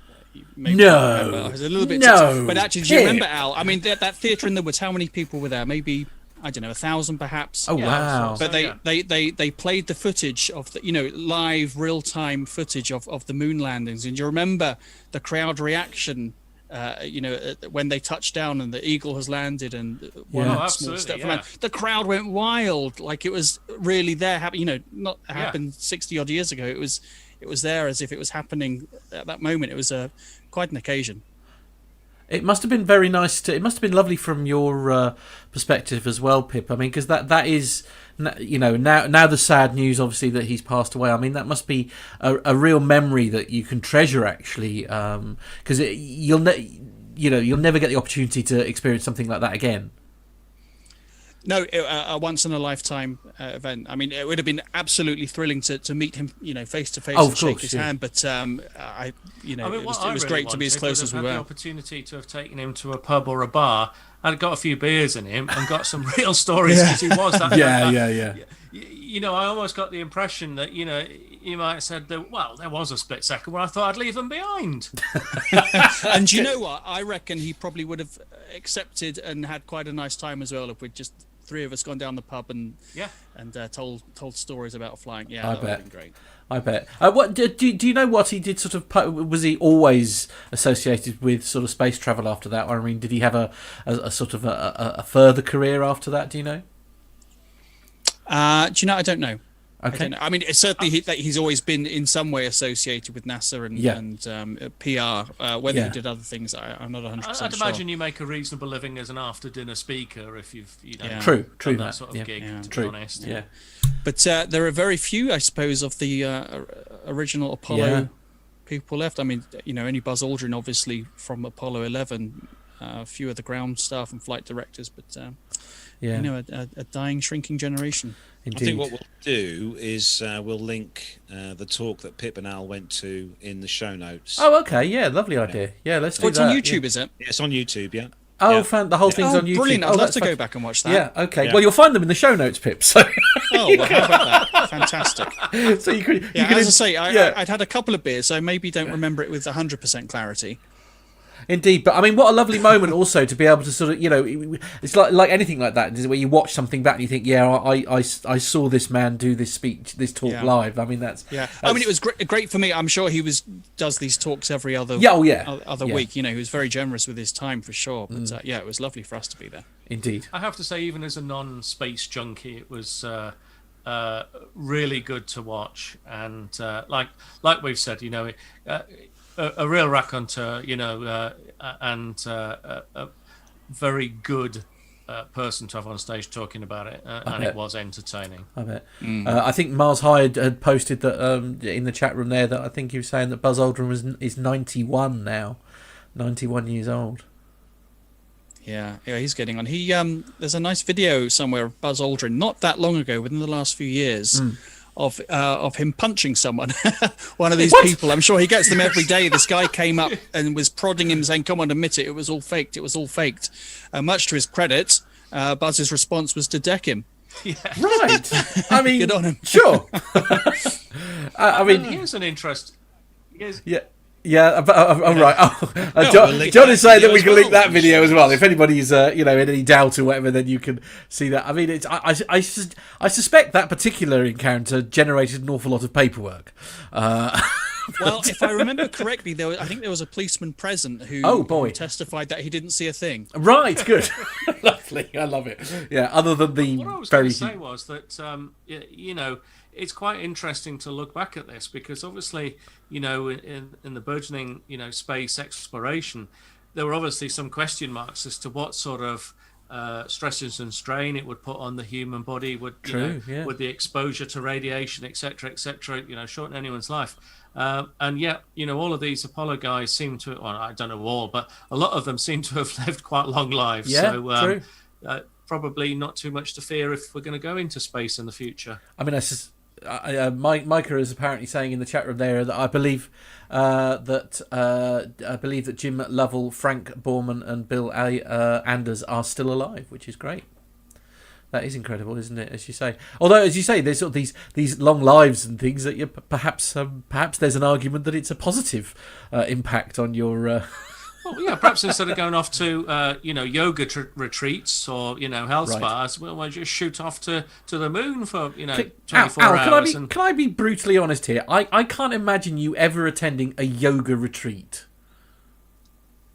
No. Remember. I was a little bit No. tipsy. But actually, do you remember, Al? I mean, that theatre in the woods. How many people were there? Maybe, I don't know, 1,000 perhaps. Oh, wow. But they played the footage of the, live real time footage of the moon landings. And you remember the crowd reaction, when they touched down and the Eagle has landed and one Yeah. small Absolutely, step yeah. forward. The crowd went wild, like it was really there. Not happened 60 odd years ago. It was there as if it was happening at that moment. It was quite an occasion. It must have been very nice it must have been lovely from your perspective as well, Pip. I mean, because that is, now the sad news, obviously, that he's passed away. I mean, that must be a real memory that you can treasure, actually, because you'll never get the opportunity to experience something like that again. No, a once in a lifetime event. I mean, it would have been absolutely thrilling to meet him, face to face and shake his hand. But it was great to be as close as we had were. the opportunity to have taken him to a pub or a bar. I'd got a few beers in him and got some real stories because he was that. Yeah. I almost got the impression that you might have said that. Well, there was a split second where I thought I'd leave them behind. And you know what? I reckon he probably would have accepted and had quite a nice time as well if we'd just three of us gone down the pub and told stories about flying. Yeah, that would have been great. I bet. What do you know? What he did? Sort of, was he always associated with sort of space travel after that? Or I mean, did he have a sort of a further career after that? Do you know? Do you know? I don't know. Okay. I mean, it's certainly he's always been in some way associated with NASA and PR. Whether he did other things, I'm not 100% sure. I'd imagine you make a reasonable living as an after-dinner speaker if you've True, done that Matt. sort of gig. To True. be honest, Yeah. But there are very few, I suppose, of the original Apollo people left. I mean, only Buzz Aldrin, obviously, from Apollo 11. A few of the ground staff and flight directors, but a dying, shrinking generation. Indeed. I think what we'll do is we'll link the talk that Pip and Al went to in the show notes. Oh, okay. Yeah, lovely idea. Yeah, let's do it's that. on YouTube, is it? Yeah, it's on YouTube, yeah. Oh, the whole thing's on YouTube. Brilliant! I'd love to go back and watch that. Yeah, okay. Yeah. Well, you'll find them in the show notes, Pip. So. Oh, well, how about that? Fantastic. So you could. As I say, I'd had a couple of beers, so I maybe don't remember it with 100% clarity. Indeed, but I mean, what a lovely moment also to be able to sort of, it's like anything like that, where you watch something back and you think, I saw this man do this speech, this talk live. I mean, that's. I mean, it was great for me. I'm sure he does these talks every other week. He was very generous with his time for sure. But it was lovely for us to be there. Indeed. I have to say, even as a non-space junkie, it was really good to watch, and like we've said, a real raconteur, and a very good person to have on stage talking about it, and it was entertaining. I bet. I think Mars Hyde had posted that in the chat room there that I think he was saying that Buzz Aldrin is 91 now, 91 years old. Yeah, he's getting on. He there's a nice video somewhere of Buzz Aldrin, not that long ago, within the last few years. Of him punching someone, one of these people. I'm sure he gets them every day. This guy came up and was prodding him, saying, "Come on, admit it. It was all faked. It was all faked." Much to his credit, Buzz's response was to deck him. Yeah. Right. I mean, good on him. Sure. I mean, here's an interest. Yeah. Yeah, right. John is saying that we can link that video as well. If anybody's in any doubt or whatever, then you can see that. I mean, it's I suspect that particular encounter generated an awful lot of paperwork. Well, if I remember correctly, I think there was a policeman present who testified that he didn't see a thing. Right, good, lovely. I love it. Yeah. Other than the what I was going to say was that it's quite interesting to look back at this because obviously, in the burgeoning, space exploration, there were obviously some question marks as to what sort of stresses and strain it would put on the human body. Would the exposure to radiation, etc., shorten anyone's life? And yet, all of these Apollo guys seem to, well, I don't know all, but a lot of them seem to have lived quite long lives. Yeah, so, true. Probably not too much to fear if we're going to go into space in the future. I mean, Micah is apparently saying in the chat room there that I believe that Jim Lovell, Frank Borman, and Bill Anders are still alive, which is great. That is incredible, isn't it? As you say. Although, as you say, there's sort of these long lives and things that you perhaps there's an argument that it's a positive impact on your. Well, yeah, perhaps instead of going off to yoga retreats or health spas, we'll just shoot off to the moon for 24 hours. Can I be brutally honest here? I can't imagine you ever attending a yoga retreat.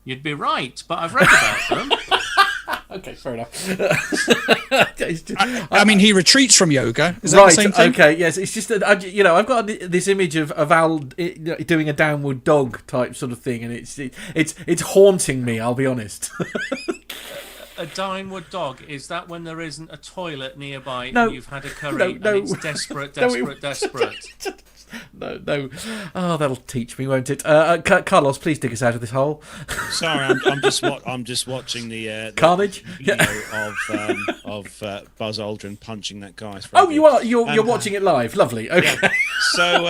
You'd be right, but I've read about them. Okay, fair enough. I mean, he retreats from yoga. Is that the same thing? Okay, yes. It's just that I've got this image of Al doing a downward dog type sort of thing, and it's haunting me. I'll be honest. A downward dog, is that when there isn't a toilet nearby No, and you've had a curry and it's desperate? No. Oh, that'll teach me, won't it? Carlos, please dig us out of this hole. Sorry, I'm just watching the Carnage video of Buzz Aldrin punching that guy. Oh, you are. You're watching it live. Lovely. Okay. Yeah. So,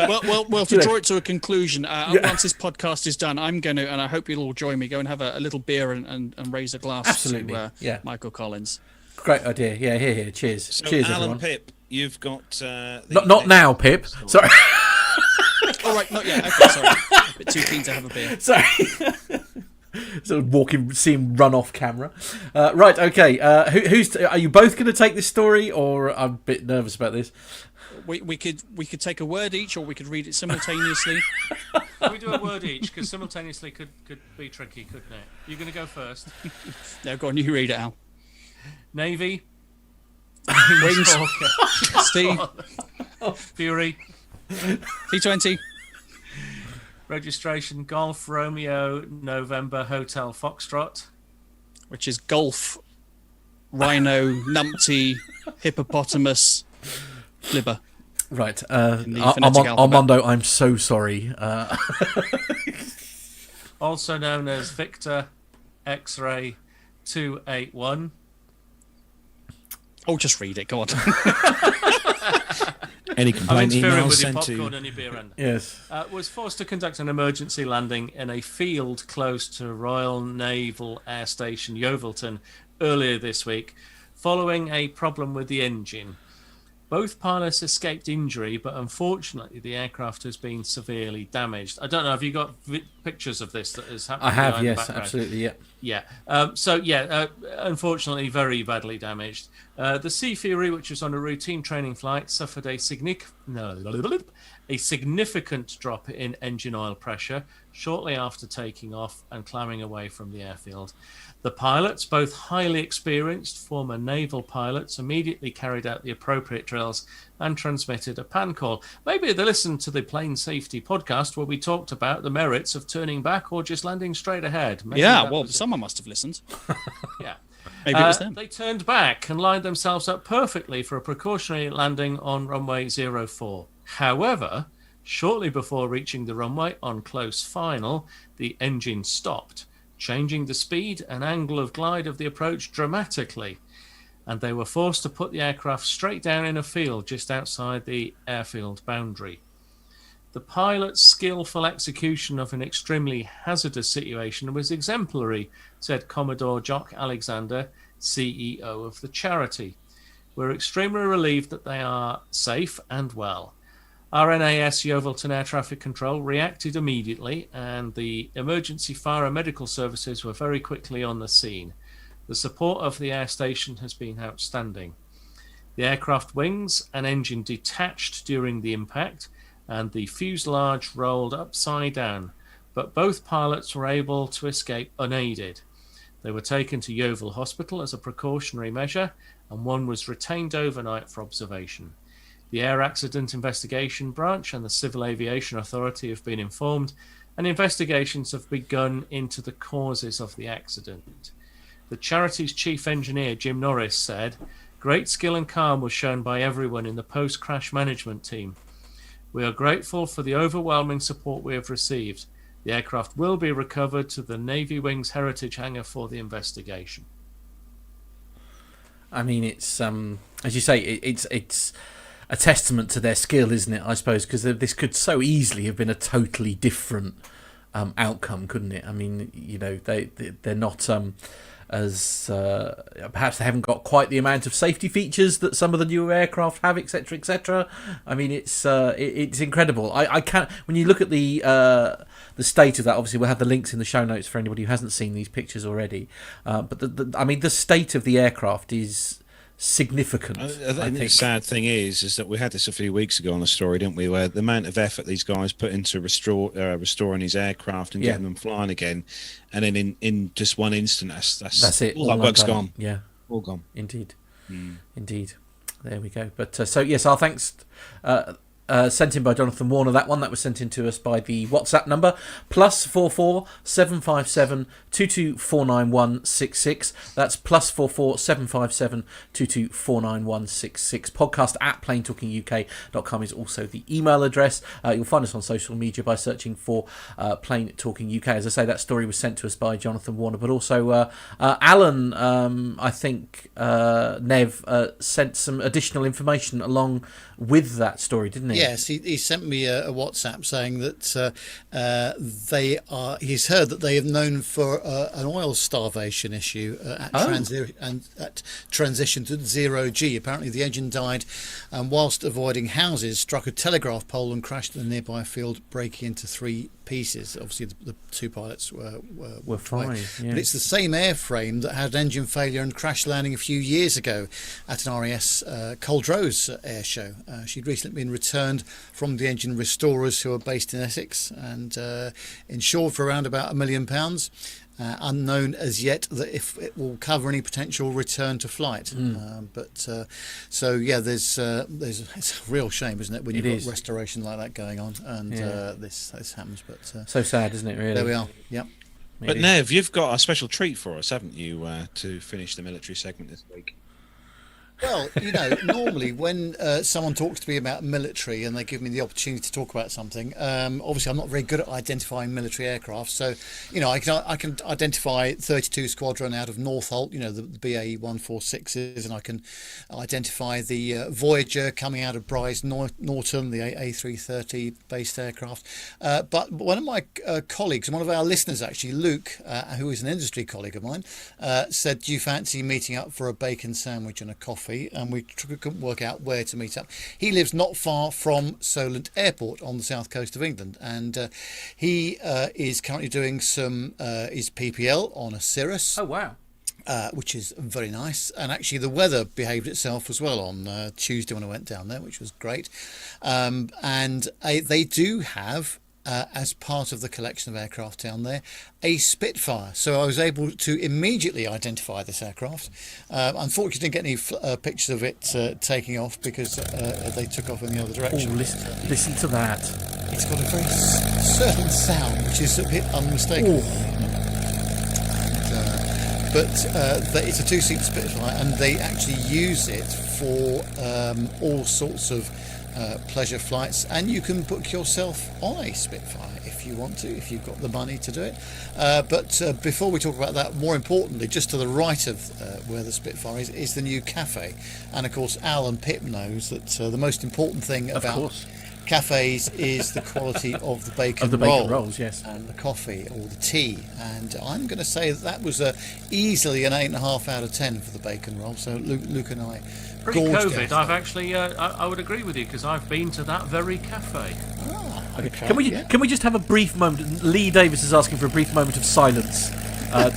well, to draw it to a conclusion, once this podcast is done, I'm going to, and I hope you'll all join me, go and have a little beer and raise a glass Absolutely. to Michael Collins. Great idea. Yeah, here. Cheers. So Cheers, Alan everyone. Pip, you've got Not now, Pip. Sorry. All right, not yet. Okay, sorry. A bit too keen to have a beer. Sorry. So see him run off camera. Right, okay. Are you both going to take this story, or I'm a bit nervous about this? We could take a word each, or we could read it simultaneously. We do a word each, because simultaneously could be tricky, couldn't it? You're going to go first. No, go on. You read it, Al. Navy. Wings. Steve. Fury. T20. Registration Golf Romeo November Hotel Foxtrot, which is golf, rhino, numpty, hippopotamus, flibber. Right. phonetic Armando, I'm so sorry. Also known as Victor X-Ray 281. Oh, just read it. Go on. any complaint I'm interfering emails with your sent popcorn to and your beer end. Yes. Was forced to conduct an emergency landing in a field close to Royal Naval Air Station Yeovilton earlier this week, following a problem with the engine. Both pilots escaped injury, but unfortunately the aircraft has been severely damaged. I don't know, have you got pictures of this that is happening? I have, behind the yes, background? absolutely, yeah. Yeah. Unfortunately, very badly damaged. The Sea Fury, which was on a routine training flight, suffered a significant drop in engine oil pressure shortly after taking off and climbing away from the airfield. The pilots, both highly experienced former naval pilots, immediately carried out the appropriate drills and transmitted a PAN call. Maybe they listened to the Plane Safety podcast where we talked about the merits of turning back or just landing straight ahead. Maybe someone must have listened. Yeah. Maybe it was them. They turned back and lined themselves up perfectly for a precautionary landing on runway 04. However, shortly before reaching the runway on close final, the engine stopped, changing the speed and angle of glide of the approach dramatically, and they were forced to put the aircraft straight down in a field just outside the airfield boundary. The pilot's skillful execution of an extremely hazardous situation was exemplary, said Commodore Jock Alexander, CEO of the charity. We're extremely relieved that they are safe and well. RNAS Yeovilton Air Traffic Control reacted immediately, and the emergency fire and medical services were very quickly on the scene. The support of the air station has been outstanding. The aircraft wings and engine detached during the impact, and the fuselage rolled upside down, but both pilots were able to escape unaided. They were taken to Yeovil Hospital as a precautionary measure, and one was retained overnight for observation. The Air Accident Investigation Branch and the Civil Aviation Authority have been informed, and investigations have begun into the causes of the accident. The charity's chief engineer, Jim Norris, said, "Great skill and calm was shown by everyone in the post-crash management team. We are grateful for the overwhelming support we have received. The aircraft will be recovered to the Navy Wings Heritage Hangar for the investigation." I mean, it's as you say, it's a testament to their skill, isn't it? I suppose, because this could so easily have been a totally different outcome, couldn't it? I mean, they're not as perhaps they haven't got quite the amount of safety features that some of the newer aircraft have, etc., etc. I mean, it's incredible. I can't. When you look at the state of that, obviously we'll have the links in the show notes for anybody who hasn't seen these pictures already. But the state of the aircraft is significant. I think the sad thing is that we had this a few weeks ago on the story, didn't we? Where the amount of effort these guys put into restoring his aircraft and getting them flying again, and then in just one instant, that's it. All that work's gone. Yeah, all gone. Indeed, indeed. There we go. But so yes, our thanks. Sent in by Jonathan Warner. That was sent in to us by the WhatsApp number +44 757 2249166. That's +44 757 2249166. Podcast @planetalkinguk.com is also the email address. You'll find us on social media by searching for Plane Talking UK. As I say, that story was sent to us by Jonathan Warner, but also Alan, I think Nev sent some additional information along with that story, didn't he? Yes, he sent me a WhatsApp saying that he's heard that they have known for an oil starvation issue at transition to 0G. Apparently the engine died and whilst avoiding houses struck a telegraph pole and crashed in a nearby field, breaking into 3 pieces. Obviously the 2 pilots were fine, yeah. But it's the same airframe that had engine failure and crash landing a few years ago at an RAS Culdrose air show. She'd recently been returned from the engine restorers who are based in Essex and insured for around about £1 million. Unknown as yet that if it will cover any potential return to flight. It's a real shame, isn't it, when you've got restoration like that going on and this happens. But so sad, isn't it? Really. There we are. Yep. But Nev, you've got a special treat for us, haven't you, to finish the military segment this week? Well, normally when someone talks to me about military and they give me the opportunity to talk about something, obviously I'm not very good at identifying military aircraft. So, I can identify 32 Squadron out of Northolt, the BAE 146s, and I can identify the Voyager coming out of Bryce Norton, the A330 based aircraft. But one of my colleagues, one of our listeners actually, Luke, who is an industry colleague of mine, said, do you fancy meeting up for a bacon sandwich and a coffee? And we couldn't work out where to meet up. He lives not far from Solent Airport on the south coast of England, and he is currently doing some his PPL on a Cirrus. Oh wow! Which is very nice, and actually the weather behaved itself as well on Tuesday when I went down there, which was great. And they do have, as part of the collection of aircraft down there, a Spitfire. So I was able to immediately identify this aircraft. Unfortunately, didn't get any pictures of it taking off because they took off in the other direction. Oh, listen to that. It's got a very certain sound, which is a bit unmistakable. But it's a 2-seat Spitfire, and they actually use it for all sorts of pleasure flights, and you can book yourself on a Spitfire if you want to, if you've got the money to do it. But before we talk about that, more importantly, just to the right of where the Spitfire is the new cafe. And of course, Al and Pip knows that the most important thing about cafes is the quality of the bacon, rolls, yes, and the coffee or the tea. And I'm going to say that was easily an 8.5 out of 10 for the bacon roll. So Luke and I. Pre-COVID, I've actually, I would agree with you because I've been to that very cafe. Okay. Can we just have a brief moment? Lee Davis is asking for a brief moment of silence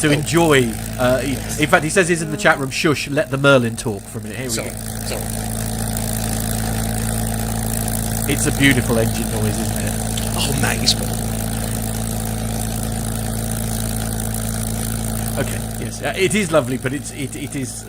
to enjoy. In fact, he says he's in the chat room. Shush, let the Merlin talk for a minute. Here we go. Sorry. It's a beautiful engine noise, isn't it? Oh, nice. Okay. Yes, it is lovely, but it is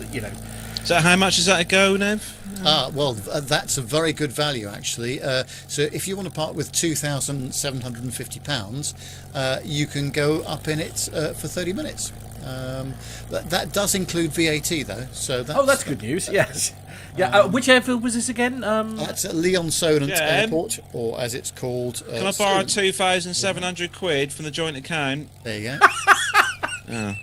So how much is that a go, Nev? Well, that's a very good value, actually. So if you want to part with £2,750, you can go up in it for 30 minutes. That does include VAT, though. So that's good news. Yes. Yeah. Which airfield was this again? That's at Leon Solent Airport, or as it's called. Can I borrow £2,700 from the joint account? There you go.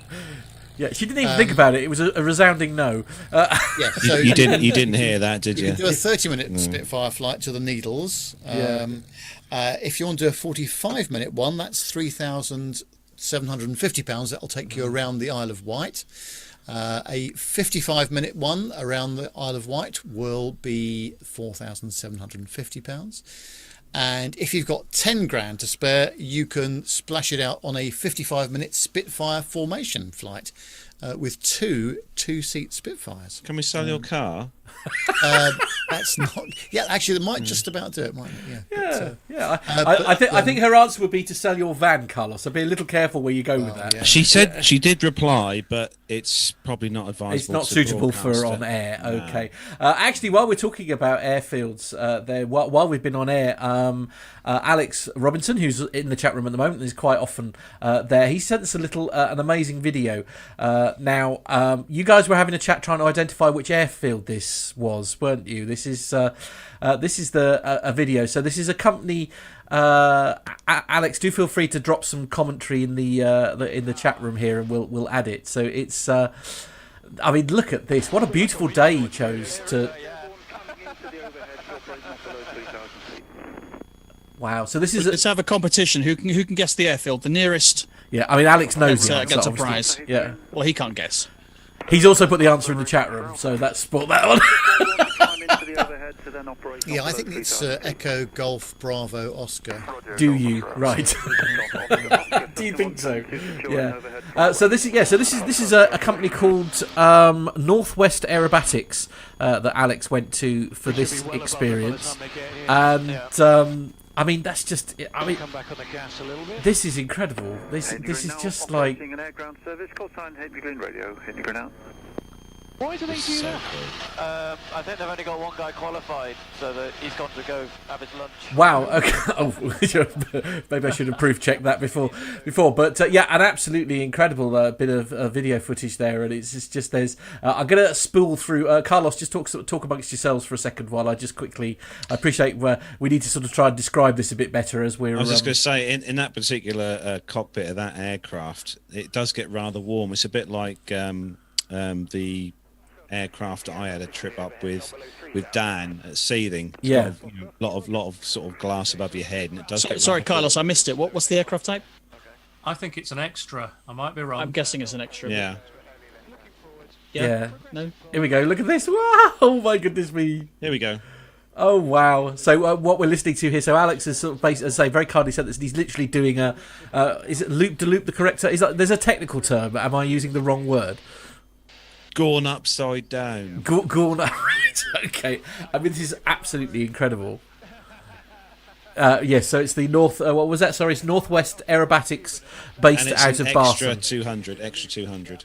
Yeah, she didn't even think about it. It was a resounding no. Yeah, so you didn't hear that, did you? You can do a 30-minute Spitfire flight to the Needles. If you want to do a 45-minute one, that's £3,000 £750. That'll take you around the Isle of Wight. A 55-minute one around the Isle of Wight will be £4,750. And if you've got 10 grand to spare, you can splash it out on a 55-minute Spitfire formation flight with two-seat Spitfires. Can we sell your car? That's not. Yeah, actually, they might just about do it, mightn't it? Yeah. I think her answer would be to sell your van, Carlos. So be a little careful where you go with that. Yeah. She said she did reply, but it's probably not advisable. It's not to suitable for broadcast on it. air. No. Okay. Actually, while we're talking about airfields, while we've been on air, Alex Robinson, who's in the chat room at the moment, is quite often there. He sent us an amazing video. Now, you guys were having a chat trying to identify which airfield this was, weren't you? This is a video. So this is a company. Alex, do feel free to drop some commentary in the chat room here, and we'll add it. So it's. I mean, look at this! What a beautiful day he chose to. Wow! So this is. Let's have a competition. Who can guess the airfield? The nearest. Yeah, I mean, Alex knows the answer. Gets a obviously. prize. Yeah. Well, he can't guess. He's also put the answer in the chat room, so that's spot that one. Yeah, I think it's Echo Golf Bravo Oscar. Do you? Right. Do you think so? Yeah. So this is a company called Northwest Aerobatics that Alex went to for this experience, and I mean that's just. I mean, this is incredible. This is just like. Why do they do that? I think they've only got one guy qualified, so that he's gone to go have his lunch. Wow. Okay. Oh, maybe I should have proof checked that before. But yeah, an absolutely incredible bit of video footage there, and it's just there's. I'm going to spool through. Carlos, just talk amongst yourselves for a second while I just quickly. I appreciate we need to sort of try and describe this a bit better as we're. I was just going to say, in that particular cockpit of that aircraft, it does get rather warm. It's a bit like the aircraft I had a trip up with Dan at Seething. Yeah, a lot of sort of glass above your head, and it does. Sorry, Carlos, I missed it. What's the aircraft type? I think it's an extra. I might be wrong. I'm guessing it's an extra. Yeah. Yeah. No. Here we go. Look at this. Wow! Oh my goodness me. Here we go. Oh wow! So what we're listening to here? So Alex has sort of basically, as I say, very kindly said that he's literally doing a. Is it loop de loop the correct term? There's a technical term. But am I using the wrong word? Gone upside down. Gone. Okay. I mean, this is absolutely incredible. Yes. So it's the North. What was that? Sorry, it's Northwest Aerobatics, based out of Barton. Extra 200.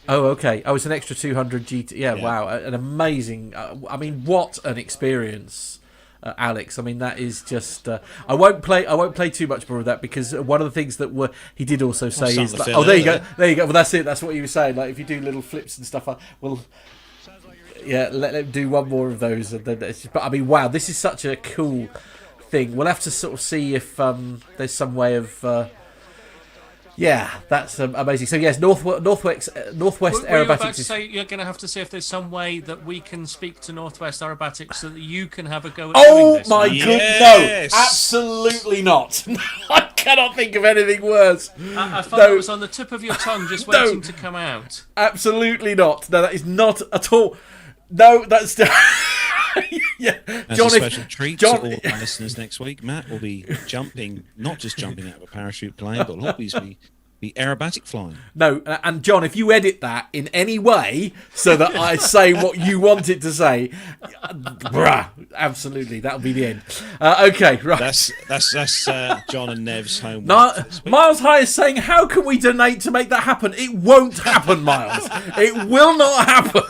Oh, okay. Oh, it's an extra 200 GT. Yeah. Wow. An amazing. I mean, what an experience. Alex, I mean that is just. I won't play too much more of that because one of the things that he did also say is like, there you go. Well, that's it. That's what you were saying. Like if you do little flips and stuff, well, yeah, let them do one more of those. And then but I mean, wow, this is such a cool thing. We'll have to sort of see if there's some way of. Yeah, that's amazing. So yes, Northwest Aerobatics. You're going to have to see if there's some way that we can speak to Northwest Aerobatics so that you can have a go at doing this. Oh my god, no, absolutely not. I cannot think of anything worse. I thought it was on the tip of your tongue, just waiting to come out. Absolutely not. No, that is not at all. No, that's. Yeah, As John, a special treat to all our listeners next week, Matt will be not just jumping out of a parachute plane, but will always be aerobatic flying. No, and John, if you edit that in any way so that I say what you want it to say, absolutely, that'll be the end. Okay, right. That's John and Nev's homework. Miles High is saying, how can we donate to make that happen? It won't happen, Miles. It will not happen.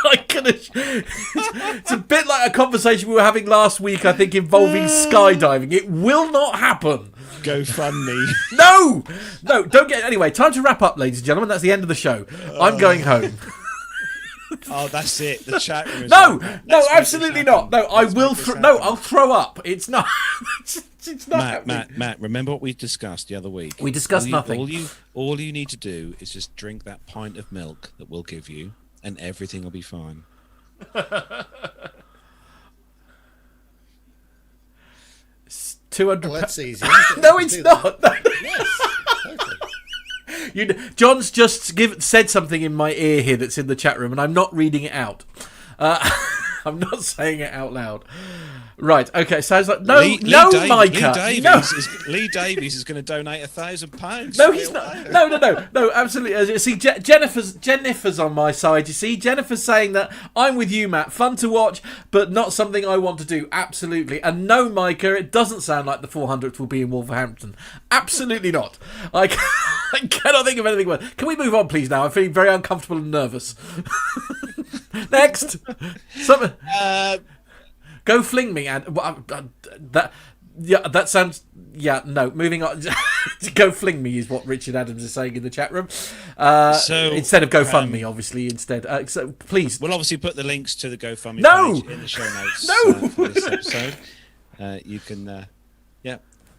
It's a bit like a conversation we were having last week, I think, involving skydiving. It will not happen. GoFundMe. No, don't get. Anyway, time to wrap up, ladies and gentlemen. That's the end of the show. I'm going home. Oh, that's it. The chat room is No, absolutely not. No, I will. I'll throw up. It's not. It's not. Matt. Remember what we discussed the other week? We discussed nothing. All you need to do is just drink that pint of milk that we'll give you, and everything will be fine. It's 200. Well, that's easy. No, it's not. Yes, totally. John's just said something in my ear here that's in the chat room, and I'm not reading it out. I'm not saying it out loud. Right, okay, sounds like... Micah! Lee Davies is going to donate £1,000. No, he's not. No, absolutely. See, Jennifer's on my side. You see, Jennifer's saying that I'm with you, Matt. Fun to watch, but not something I want to do. Absolutely. And no, Micah, it doesn't sound like the 400th will be in Wolverhampton. Absolutely not. I cannot think of anything worse. Can we move on, please, now? I'm feeling very uncomfortable and nervous. Next. Go fling me, and that sounds... Yeah, no, moving on. Go fling me is what Richard Adams is saying in the chat room. Instead of GoFundMe, obviously, instead. So please. We'll obviously put the links to the GoFundMe page in the show notes for this episode. You can,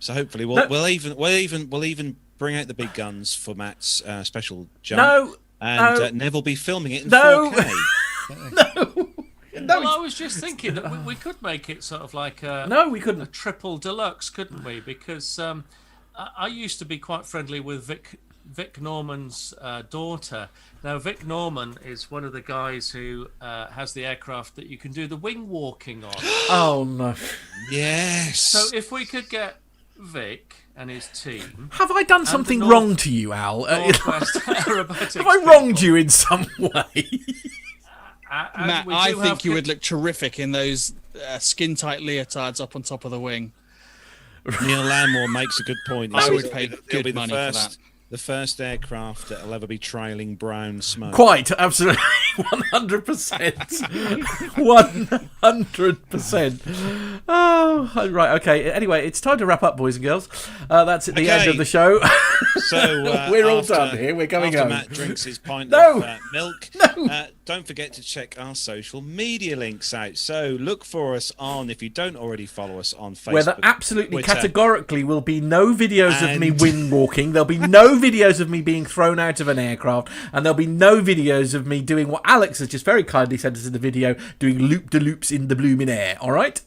So hopefully we'll even bring out the big guns for Matt's special jump. Nev will be filming it in 4K. Well, I was just thinking that we could make it sort of like we couldn't. A triple deluxe, couldn't we? Because I used to be quite friendly with Vic Norman's daughter. Now, Vic Norman is one of the guys who has the aircraft that you can do the wing walking on. Oh, no. Yes. So if we could get Vic and his team... Have I done something wrong to you, Al? Have I wronged you in some way? Matt, I think you would look terrific in those skin-tight leotards up on top of the wing. Neil Landmore makes a good point. I would pay good money for that. The first aircraft that will ever be trailing brown smoke. Quite, absolutely. 100%. 100%. Oh, right, okay. Anyway, it's time to wrap up, boys and girls. That's at the end of the show. So we're all done here. We're going home. Matt drinks his pint of milk. Don't forget to check our social media links out. So look for us on, if you don't already follow us on Facebook. Where there absolutely categorically will be no videos of me wing walking. There'll be no videos of me being thrown out of an aircraft, and there'll be no videos of me doing what Alex has just very kindly sent us in the video, doing loop-de-loops in the blooming air. All right?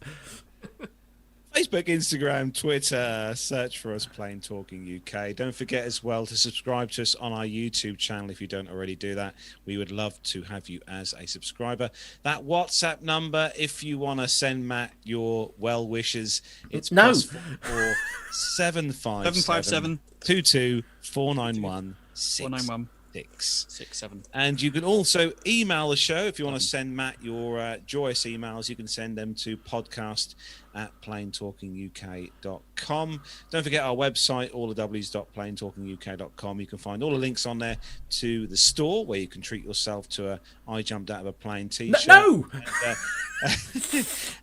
Facebook, Instagram, Twitter, search for us, Plain Talking UK. Don't forget as well to subscribe to us on our YouTube channel if you don't already do that. We would love to have you as a subscriber. That WhatsApp number, if you want to send Matt your well wishes, it's +44 757 22 491 667. And you can also email the show if you want to send Matt your joyous emails. You can send them to podcast@plaintalkinguk.com. Don't forget our website, all the w's.plaintalkinguk.com. You can find all the links on there to the store where you can treat yourself to a I jumped out of a plane t-shirt. No!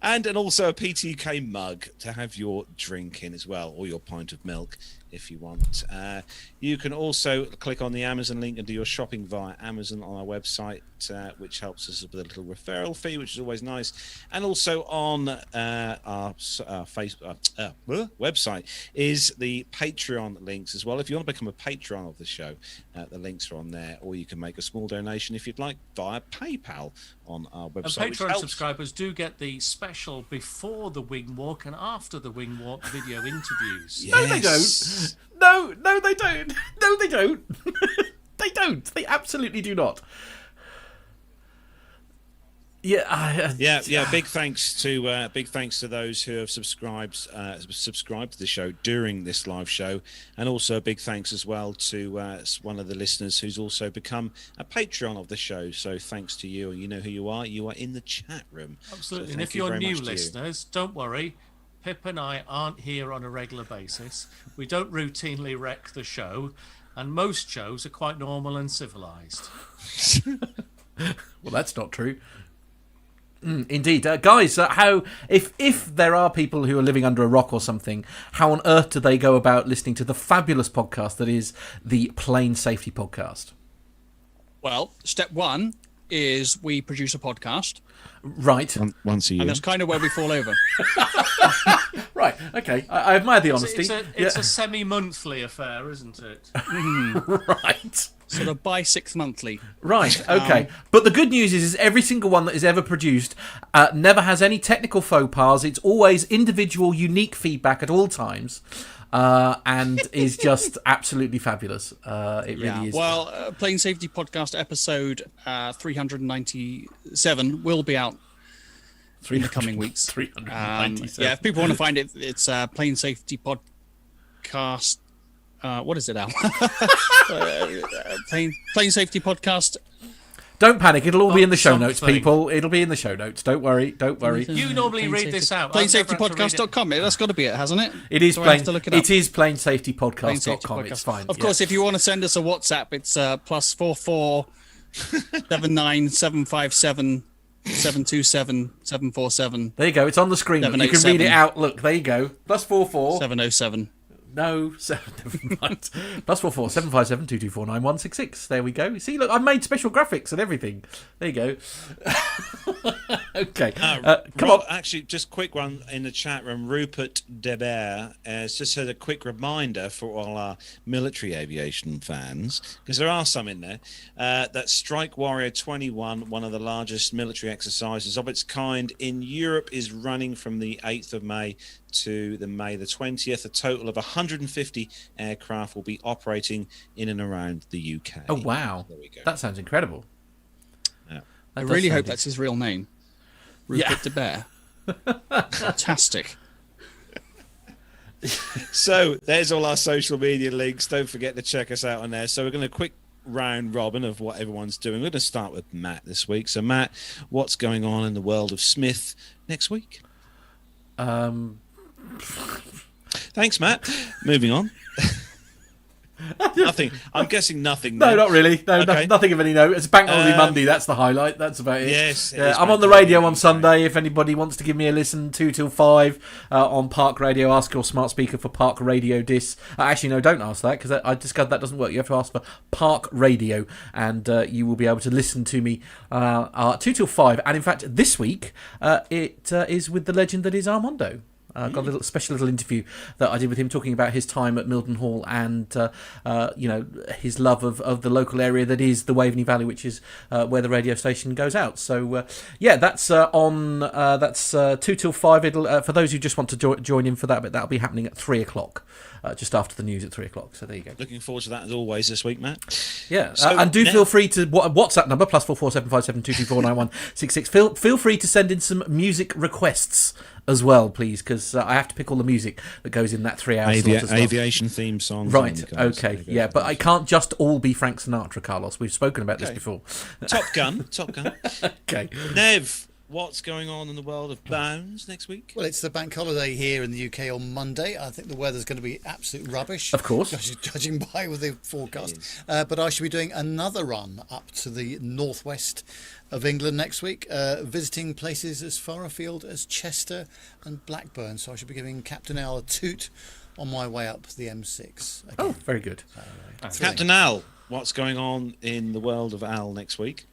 And also a PTUK mug to have your drink in as well, or your pint of milk if you want. You can also click on the Amazon link and do your shopping via Amazon on our website, which helps us with a little referral fee, which is always nice. And also on our Facebook website is the Patreon links as well. If you want to become a patron of the show, the links are on there, or you can make a small donation if you'd like via PayPal on our website. And Patreon subscribers do get the special before the wing walk and after the wing walk video interviews. Yes. No, they don't. No, they don't. No, they don't. They don't. They absolutely do not. Yeah. Big thanks to those who have subscribed to the show during this live show, and also a big thanks as well to one of the listeners who's also become a Patreon of the show. So thanks to you, and you know who you are. You are in the chat room. Absolutely. So and if you're new listeners, don't worry. Pip and I aren't here on a regular basis. We don't routinely wreck the show, and most shows are quite normal and civilized. Well, that's not true. Indeed. Guys, how if there are people who are living under a rock or something, how on earth do they go about listening to the fabulous podcast that is the Plane Safety Podcast? Well, step one is we produce a podcast. Right. Once a year. And that's kind of where we fall over. Right, okay. I admire the honesty. It's a semi-monthly affair, isn't it? Right. Sort of bi-6-monthly. Right, okay. But the good news is every single one that is ever produced never has any technical faux pas. It's always individual, unique feedback at all times. and is just absolutely fabulous. It really is. Well, Plane Safety Podcast episode 397 will be out in the coming weeks. 397. Yeah, if people want to find it, it's Plane Safety Podcast. What is it, Al? Plane Safety Podcast. Don't panic. It'll all be in the show notes, something. people. It'll be in the show notes. Don't worry. Don't worry. You normally read this out. PlaneSafetyPodcast.com. That's got to be it, hasn't it? It is Do I have plain. to look it up? It is PlaneSafetyPodcast.com. It's fine. Of course, if you want to send us a WhatsApp, it's +44 79 757 727 747. There you go. It's on the screen. You can read it out. Look, there you go. +44 707. No, never mind. +44 757 224 9166. There we go. See, look, I made special graphics and everything. There you go. Okay, come on. Actually, just quick one in the chat room. Rupert Debert has just had a quick reminder for all our military aviation fans, because there are some in there, that Strike Warrior 21, one of the largest military exercises of its kind in Europe, is running from the 8th of May to the May the 20th. A total of 150 aircraft will be operating in and around the UK. Oh, wow. There we go. That sounds incredible. Yeah. I really hope that's his real name. Rupert de Bear. Fantastic. So there's all our social media links. Don't forget to check us out on there. So we're going to quick round robin of what everyone's doing. We're going to start with Matt this week. So Matt, what's going on in the world of Smith next week? Thanks, Matt. Moving on. Nothing. I'm guessing nothing. No, then. not really. No, Okay. nothing of any note. It's Bank Holiday Monday. That's the highlight. That's about it. Yes, it Yeah, is I'm on Bank the radio Holiday on Sunday. If anybody wants to give me a listen, 2 till 5 on Park Radio, ask your smart speaker for Park Radio Dis. Actually, no, don't ask that, because I discovered that doesn't work. You have to ask for Park Radio, and you will be able to listen to me 2 till 5. And in fact, this week it is with the legend that is Armando. Got a special little interview that I did with him, talking about his time at Milton Hall and his love of the local area that is the Waveney Valley, which is where the radio station goes out. So that's on. That's 2 till 5. It'll for those who just want to join in for that, but that'll be happening at 3 o'clock. Just after the news at 3 o'clock. So there you go. Looking forward to that as always this week, Matt. Yeah, So and do feel free to WhatsApp number +44 757 224 9166. Feel free to send in some music requests as well, please, because I have to pick all the music that goes in that 3 hours slot as well. Aviation theme songs. Right. Okay. Yeah, but I can't just all be Frank Sinatra, Carlos. We've spoken about this before. Top Gun. Okay. Nev, what's going on in the world of bounds next week? Well, it's the bank holiday here in the UK on Monday. I think the weather's going to be absolute rubbish. Of course. Judging by with the forecast. But I shall be doing another run up to the northwest of England next week, visiting places as far afield as Chester and Blackburn. So I shall be giving Captain Al a toot on my way up the M6. Again. Oh, very good. Captain Al, what's going on in the world of Al next week?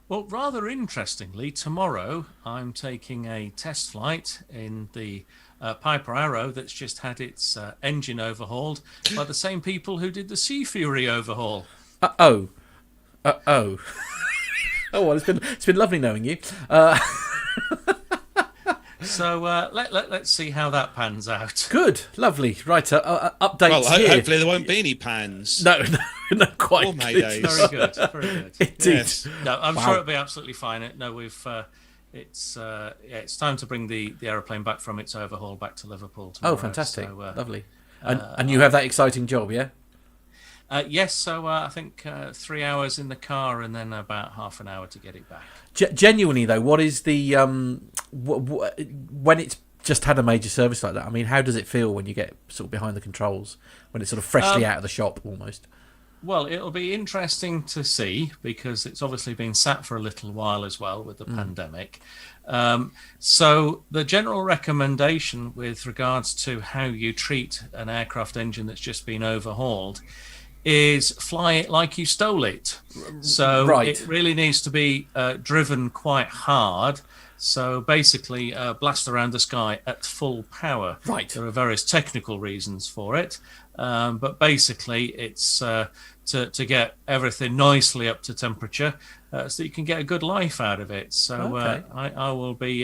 Well, rather interestingly, tomorrow I'm taking a test flight in the Piper Arrow that's just had its engine overhauled by the same people who did the Sea Fury overhaul. Oh, well, it's been lovely knowing you. So let's see how that pans out. Good, lovely. Right, updates Well, here. hopefully there won't be any pans. No, quite. Or Maydays. Very good, very good. Indeed. Yes. No, I'm Wow. sure it'll be absolutely fine. No, it's time to bring the aeroplane back from its overhaul back to Liverpool tomorrow. Oh, fantastic. So, Lovely. And you have that exciting job, yeah? yes, so I think 3 hours in the car and then about half an hour to get it back. Genuinely, though, what is the... when it's just had a major service like that, I mean, how does it feel when you get sort of behind the controls, when it's sort of freshly out of the shop almost? Well, it'll be interesting to see, because it's obviously been sat for a little while as well with the pandemic. So the general recommendation with regards to how you treat an aircraft engine that's just been overhauled is fly it like you stole it. So Right. it really needs to be driven quite hard. So basically blast around the sky at full power. Right. There are various technical reasons for it. But basically it's to get everything nicely up to temperature so that you can get a good life out of it. So Okay. I will be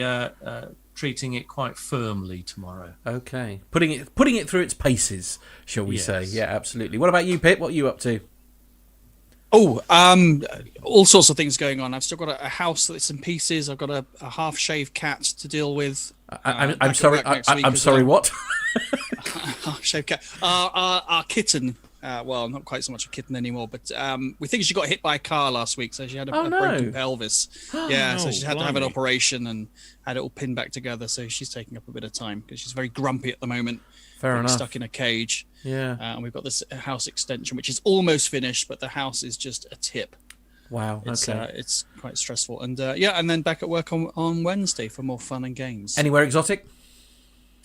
treating it quite firmly tomorrow. Okay, putting it through its paces, shall we say? Yeah, absolutely. What about you, Pip? What are you up to? Oh, all sorts of things going on. I've still got a house that's in pieces. I've got a half-shaved cat to deal with. I'm sorry. I'm sorry. What? Half-shaved cat. Our kitten. Well, not quite so much a kitten anymore, but we think she got hit by a car last week, so she had a broken pelvis. Yeah, so she had to have an operation and had it all pinned back together. So she's taking up a bit of time because she's very grumpy at the moment. Fair enough. Stuck in a cage. Yeah. And we've got this house extension, which is almost finished, but the house is just a tip. Wow. Okay. It's quite stressful. And and then back at work on Wednesday for more fun and games. Anywhere exotic?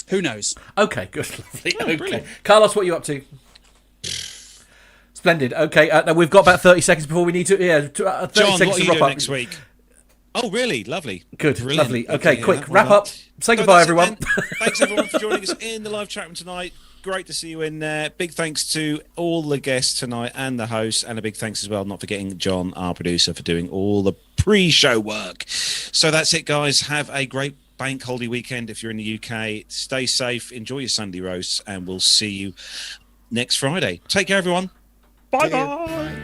Who knows? Okay, good. Lovely. Okay. Carlos, what are you up to? Splendid. Okay, now we've got about 30 seconds before we need to. 30 John, seconds what are to you wrap doing up. next week? Oh, really? Lovely. Good. Brilliant. Lovely. Okay, quick. That. Wrap up. Say goodbye, everyone. Thanks, everyone, for joining us in the live chat room tonight. Great to see you in there. Big thanks to all the guests tonight and the hosts, and a big thanks as well, not forgetting John, our producer, for doing all the pre-show work. So that's it, guys. Have a great bank holiday weekend if you're in the UK. Stay safe. Enjoy your Sunday roasts, and we'll see you next Friday. Take care, everyone. Bye-bye.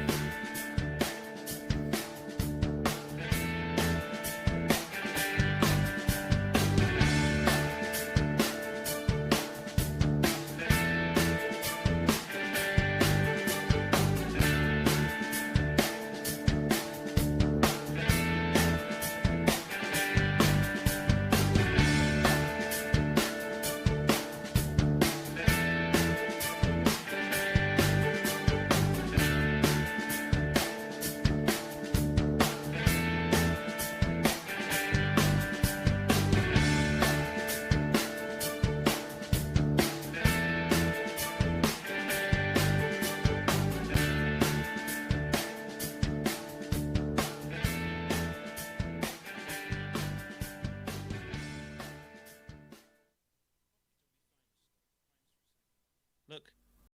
Look.